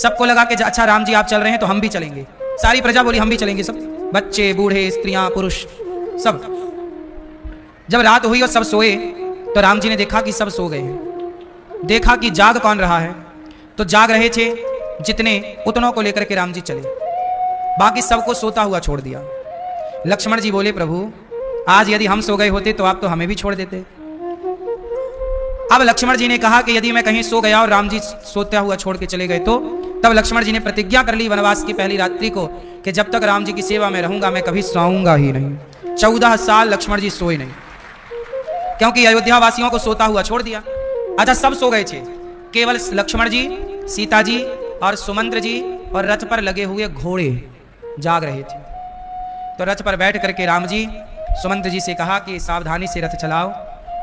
सबको लगा कि अच्छा राम जी आप चल रहे हैं तो हम भी चलेंगे। सारी प्रजा बोली हम भी चलेंगे, सब बच्चे बूढ़े स्त्रियां पुरुष सब। जब रात हुई और सब सोए तो राम जी ने देखा कि सब सो गए हैं। देखा कि जाग कौन रहा है, तो जाग रहे थे जितने उतनों को लेकर के राम जी चले, बाकी सबको सोता हुआ छोड़ दिया। लक्ष्मण जी बोले प्रभु आज यदि हम सो गए होते तो आप तो हमें भी छोड़ देते। अब लक्ष्मण जी ने कहा कि यदि मैं कहीं सो गया और राम जी सोता हुआ छोड़ के चले गए तो, तब लक्ष्मण जी ने प्रतिज्ञा कर ली वनवास की पहली रात्रि को कि जब तक राम जी की सेवा में रहूंगा मैं कभी सोऊंगा ही नहीं। 14 साल लक्ष्मण जी सोए नहीं, क्योंकि अयोध्या वासियों को सोता हुआ छोड़ दिया। अच्छा सब सो गए थे, केवल लक्ष्मण जी, सीता जी और सुमंत्र जी और रथ पर लगे हुए घोड़े जाग रहे थे। तो रथ पर बैठ करके राम जी सुमंत्र जी से कहा कि सावधानी से रथ चलाओ,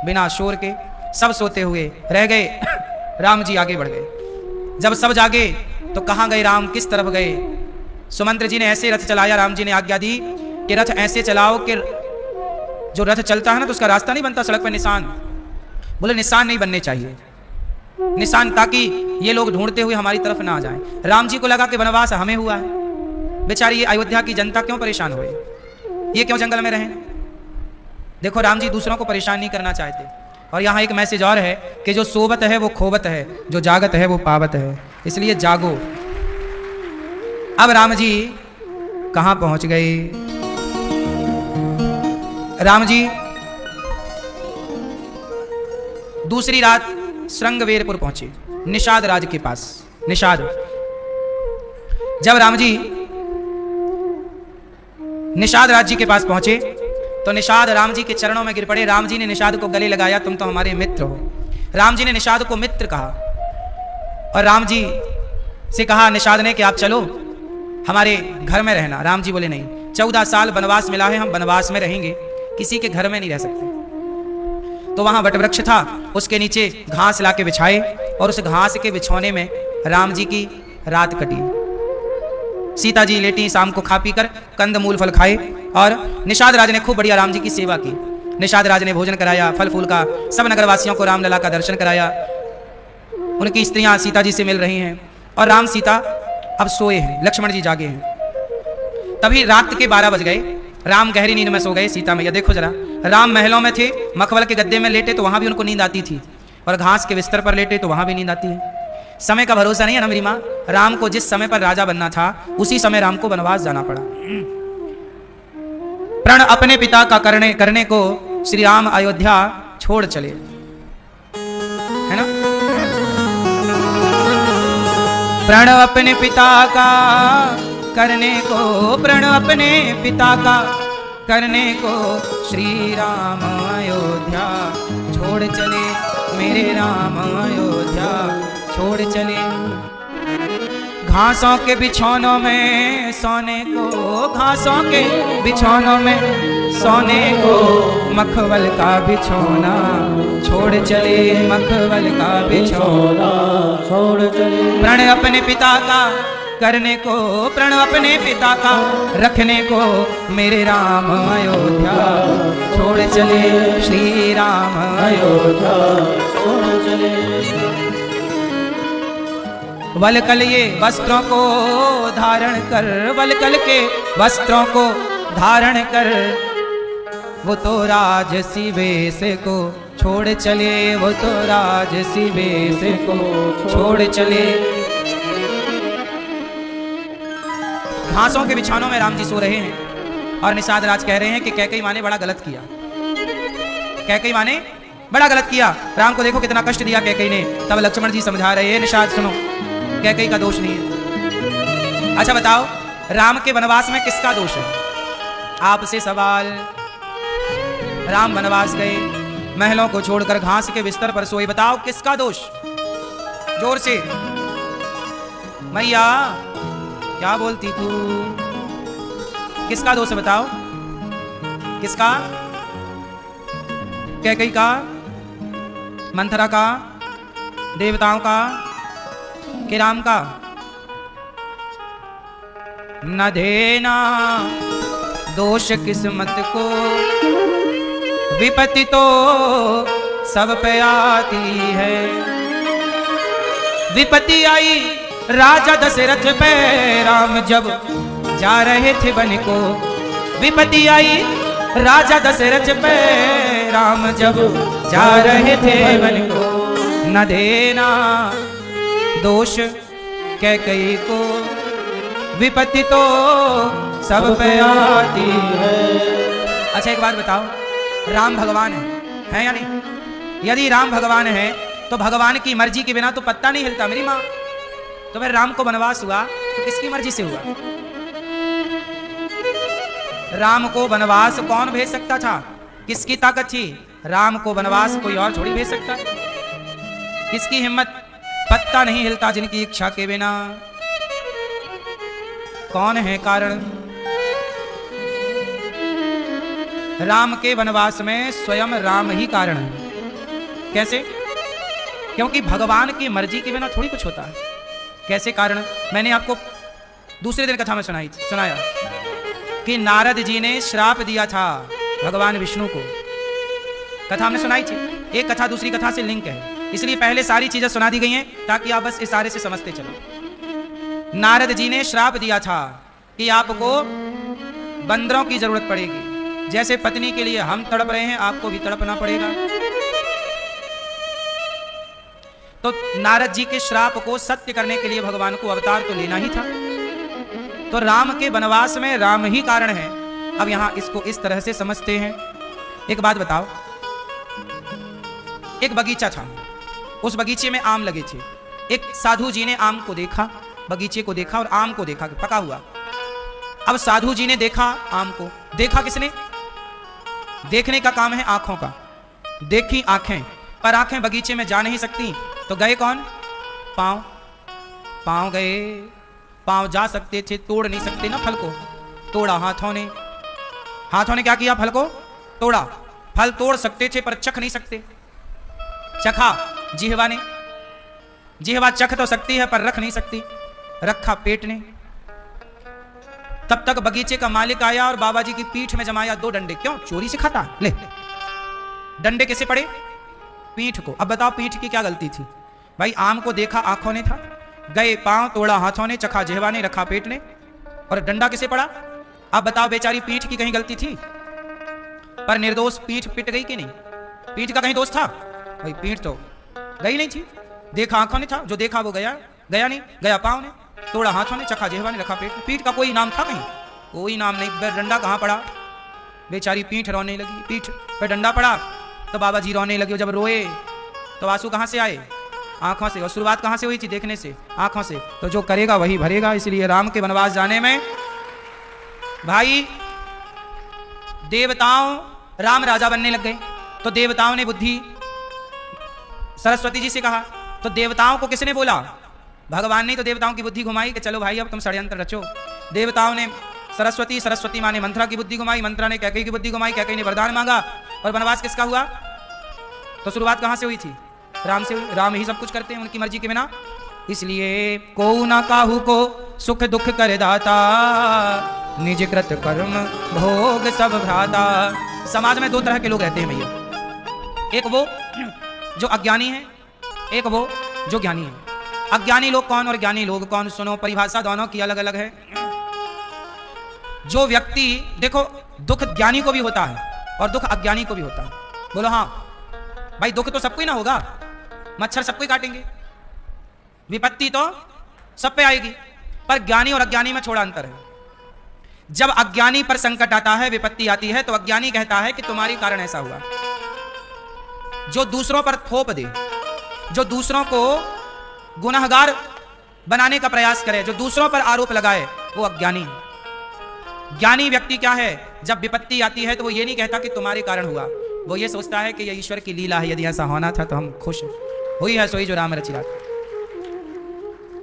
बिना शोर के। सब सोते हुए रह गए, राम जी आगे बढ़ गए। जब सब जागे तो कहाँ गए राम, किस तरफ गए? सुमंत्र जी ने ऐसे रथ चलाया, राम जी ने आज्ञा दी कि रथ ऐसे चलाओ कि जो रथ चलता है ना तो उसका रास्ता नहीं बनता सड़क पर निशान। बोले निशान नहीं बनने चाहिए, निशान ताकि ये लोग ढूंढते हुए हमारी तरफ ना आ जाएं। राम जी को लगा कि वनवास हमें हुआ है, बेचारी ये अयोध्या की जनता क्यों परेशान हुए, ये क्यों जंगल में रहें। देखो राम जी दूसरों को परेशान नहीं करना चाहते। और यहाँ एक मैसेज और है कि जो सोबत है वो खोबत है, जो जागत है वो पावत है, इसलिए जागो। अब राम जी कहाँ पहुंच गए? राम जी दूसरी रात श्रृंगवेरपुर पहुंचे, निषाद राज के पास। निषाद, जब राम जी निषाद राज जी के पास पहुंचे तो निषाद राम जी के चरणों में गिर पड़े। राम जी ने निषाद को गले लगाया, तुम तो हमारे मित्र हो। राम जी ने निषाद को मित्र कहा। और राम जी से कहा निषाद ने कि आप चलो हमारे घर में रहना। राम जी बोले नहीं, 14 साल वनवास मिला है, हम वनवास में रहेंगे, किसी के घर में नहीं रह सकते। तो वहां वटवृक्ष था, उसके नीचे घास लाके बिछाए और उस घास के बिछौने में राम जी की रात कटी। सीता जी लेटी, शाम को खा पी कर कंद मूल फल खाए और निषाद राज ने खूब बढ़िया राम जी की सेवा की। निषाद राज ने भोजन कराया, फल फूल का, सब नगरवासियों को रामलला का दर्शन कराया। उनकी स्त्रियां सीता जी से मिल रही हैं और राम सीता अब सोए हैं, लक्ष्मण जी जागे हैं। तभी रात के 12 बज गए, राम गहरी नींद में सो गए। सीता मैया देखो जरा, राम महलों में थे, मखमल के गद्दे में लेटे तो वहां भी उनको नींद आती थी, और घास के बिस्तर पर लेटे तो वहां भी नींद आती है। समय का भरोसा नहीं है ना मेरी माँ। राम को जिस समय पर राजा बनना था उसी समय राम को वनवास जाना पड़ा। प्रण अपने पिता का करने को श्री राम अयोध्या छोड़ चले, है ना। प्रण अपने पिता का करने को, प्रण अपने पिता का करने को श्री राम अयोध्या छोड़ चले, मेरे राम अयोध्या छोड़ चले। घासों के बिछौनों में सोने को, घासों के बिछौनों में सोने को, मखमल का बिछौना छोड़ चले, मखमल का बिछौना छोड़ चले। प्रण अपने पिता का करने को, प्रण अपने पिता का रखने को, मेरे राम अयोध्या छोड़ चले, श्री राम अयोध्या छोड़ चले। वलकल ये वस्त्रों को धारण कर, वलकल के वस्त्रों को धारण कर, वो तो राजसी वेश को छोड़ चले, वो तो राजसी वेश को छोड़ चले। घासों के बिछानों में राम जी सो रहे हैं और निषाद राज कह रहे हैं कि कैकेयी माँ ने बड़ा गलत किया, कैकेयी माँ ने बड़ा गलत किया, राम को देखो कितना कष्ट दिया कैकेयी ने। तब लक्ष्मण जी समझा रहे हैं, निषाद सुनो, कैकेयी का दोष नहीं है। अच्छा बताओ, राम के वनवास में किसका दोष है? आपसे सवाल। राम वनवास गए, महलों को छोड़कर घास के बिस्तर पर सोए, बताओ किसका दोष? जोर से। मैया क्या बोलती तू? किसका दोष है बताओ? किसका? कैकेयी का, मंथरा का, देवताओं का, कि राम का? न देना दोष किस्मत को, विपत्ति तो सब पे आती है। विपत्ति आई राजा दशरथ पे, राम जब जा रहे थे वन को। विपत्ति आई राजा दशरथ पे, राम जब जा रहे थे वन को। न देना दोष कैकेयी को, विपत्ति तो सब पे आती है। अच्छा एक बात बताओ, राम भगवान है या नहीं? यदि राम भगवान है तो भगवान की मर्जी के बिना तो पत्ता नहीं हिलता मेरी माँ। तो फिर राम को वनवास हुआ तो किसकी मर्जी से हुआ? राम को वनवास कौन भेज सकता था? किसकी ताकत थी? राम को वनवास कोई और थोड़ी भेज सकता है। किसकी हिम्मत? पत्ता नहीं हिलता जिनकी इच्छा के बिना। कौन है कारण? राम के वनवास में स्वयं राम ही कारण है। कैसे? क्योंकि भगवान की मर्जी के बिना थोड़ी कुछ होता है। कैसे कारण? मैंने आपको दूसरे दिन कथा में सुनाया कि नारद जी ने श्राप दिया था भगवान विष्णु को। कथा हमने सुनाई थी। एक कथा दूसरी कथा से लिंक है, इसलिए पहले सारी चीजें सुना दी गई हैं ताकि आप बस इशारे से समझते चलो। नारद जी ने श्राप दिया था कि आपको बंदरों की जरूरत पड़ेगी। जैसे पत्नी के लिए हम तड़प रहे हैं, आपको भी तड़पना पड़ेगा। तो नारद जी के श्राप को सत्य करने के लिए भगवान को अवतार तो लेना ही था। तो राम के वनवास में राम ही कारण है। अब यहां इसको इस तरह से समझते हैं। एक बात बताओ, एक बगीचा था, उस बगीचे में आम लगे थे। एक साधु जी ने आम को देखा, बगीचे को देखा और आम को देखा पका हुआ। अब साधु जी ने देखा आम को। देखा किसने? देखने का काम है आंखों का। देखी आंखें, पर आंखें बगीचे में जा नहीं सकती, तो गए कौन? पांव। पांव गए, पांव जा सकते थे, तोड़ नहीं सकते ना फल को, तोड़ा हाथों ने। हाथों ने क्या किया? फल को तोड़ा। फल तोड़ सकते थे पर चख नहीं सकते। चखा जिह्वा ने, जिह्वा चख तो सकती है पर रख नहीं सकती, रखा पेट ने। तब तक बगीचे का मालिक आया और बाबा जी की पीठ में जमाया 2 डंडे। क्यों? चोरी से खाता। ले, डंडे किसे पड़े? पीठ को। अब बताओ पीठ की क्या गलती थी? भाई आम को देखा आंखों ने था, गए पांव, तोड़ा हाथों ने, चखा जिह्वा ने, रखा पेट ने, और डंडा किसे पड़ा? अब बताओ बेचारी पीठ की कहीं गलती थी? पर निर्दोष पीठ पिट गई कि नहीं? पीठ का कहीं दोष था? भाई पीठ तो गई नहीं थी, देखा आंखों ने था, जो देखा वो गया, गया नहीं, गया पांव ने, तोड़ा हाथों ने, चखा जिह्वा ने, रखा पेट ने। पीठ का कोई नाम था कहीं? कोई नाम नहीं। डंडा कहाँ पड़ा? बेचारी पीठ रोने लगी, पीठ पे डंडा पड़ा तो बाबा जी रोने लगे। जब रोए तो आंसू कहाँ से आए? आंखों से। और शुरुआत कहाँ से हुई थी? देखने से, आंखों से। तो जो करेगा वही भरेगा। इसलिए राम के वनवास जाने में भाई देवताओं, राम राजा बनने लग गए तो देवताओं ने बुद्धि सरस्वती जी से कहा, तो देवताओं को किसने बोला? भगवान ने तो देवताओं की बुद्धि घुमाई कि चलो भाई अब तुम षड्यंत्र रचो। देवताओं ने सरस्वती माँ ने मंत्रा की बुद्धि घुमाई, मंत्रा ने कैकेयी की बुद्धि घुमाई, कैकेयी ने वरदान मांगा, और वनवास किसका हुआ? तो शुरुआत कहां से हुई थी? राम से हुई। राम ही सब कुछ करते हैं उनकी मर्जी के बिना। इसलिए को ना काहू को सुख दुख कर दाता, निज कृत कर्म भोग सब भ्राता। समाज में 2 तरह के लोग रहते हैं भैया, एक वो जो अज्ञानी है, एक वो जो ज्ञानी है। अज्ञानी लोग कौन और ज्ञानी लोग कौन? सुनो, परिभाषा दोनों की अलग अलग है। जो व्यक्ति, देखो दुख ज्ञानी को भी होता है और दुख अज्ञानी को भी होता है। बोलो हाँ भाई, दुख तो सबको ही ना होगा, मच्छर सबको ही काटेंगे, विपत्ति तो सब पे आएगी, पर ज्ञानी और अज्ञानी में थोड़ा अंतर है। जब अज्ञानी पर संकट आता है, विपत्ति आती है, तो अज्ञानी कहता है कि तुम्हारी कारण ऐसा हुआ। जो दूसरों पर थोप दे, जो दूसरों को गुनहगार बनाने का प्रयास करे, जो दूसरों पर आरोप लगाए, वो अज्ञानी है। ज्ञानी व्यक्ति क्या है? जब विपत्ति आती है तो वो ये नहीं कहता कि तुम्हारे कारण हुआ, वो ये सोचता है कि ये ईश्वर की लीला है, यदि ऐसा होना था तो हम खुश हैं, हुई है सोई जो राम रचिया।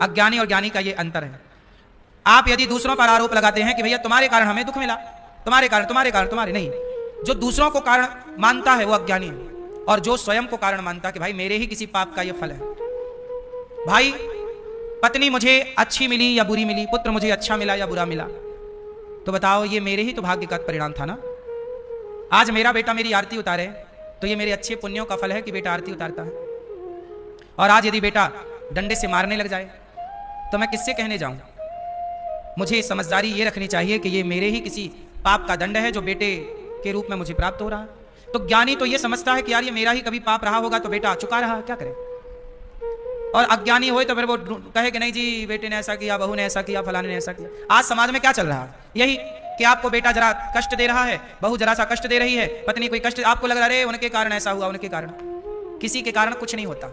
अज्ञानी और ज्ञानी का ये अंतर है। आप यदि दूसरों पर आरोप लगाते हैं कि भैया तुम्हारे कारण हमें दुख मिला, तुम्हारे कारण, तुम्हारे नहीं, जो दूसरों को कारण मानता है वो अज्ञानी है, और जो स्वयं को कारण मानता है कि भाई मेरे ही किसी पाप का ये फल है। भाई पत्नी मुझे अच्छी मिली या बुरी मिली, पुत्र मुझे अच्छा मिला या बुरा मिला, तो बताओ ये मेरे ही तो भाग्य का परिणाम था ना। आज मेरा बेटा मेरी आरती उतारे तो ये मेरे अच्छे पुण्यों का फल है कि बेटा आरती उतारता है। और आज यदि बेटा डंडे से मारने लग जाए तो मैं किससे कहने जाऊं? मुझे समझदारी ये रखनी चाहिए कि ये मेरे ही किसी पाप का दंड है जो बेटे के रूप में मुझे प्राप्त हो रहा है। तो ज्ञानी तो ये समझता है कि यार ये मेरा ही कभी पाप रहा होगा तो बेटा चुका रहा, क्या करे। और अज्ञानी होए तो फिर वो कहे कि नहीं जी बेटे ने ऐसा किया, बहू ने ऐसा किया, फलाने ने ऐसा किया। आज समाज में क्या चल रहा है? यही कि आपको बेटा जरा कष्ट दे रहा है, बहू जरा सा कष्ट दे रही है, पत्नी कोई कष्ट, आपको लग रहा है उनके कारण ऐसा हुआ, उनके कारण। किसी के कारण कुछ नहीं होता।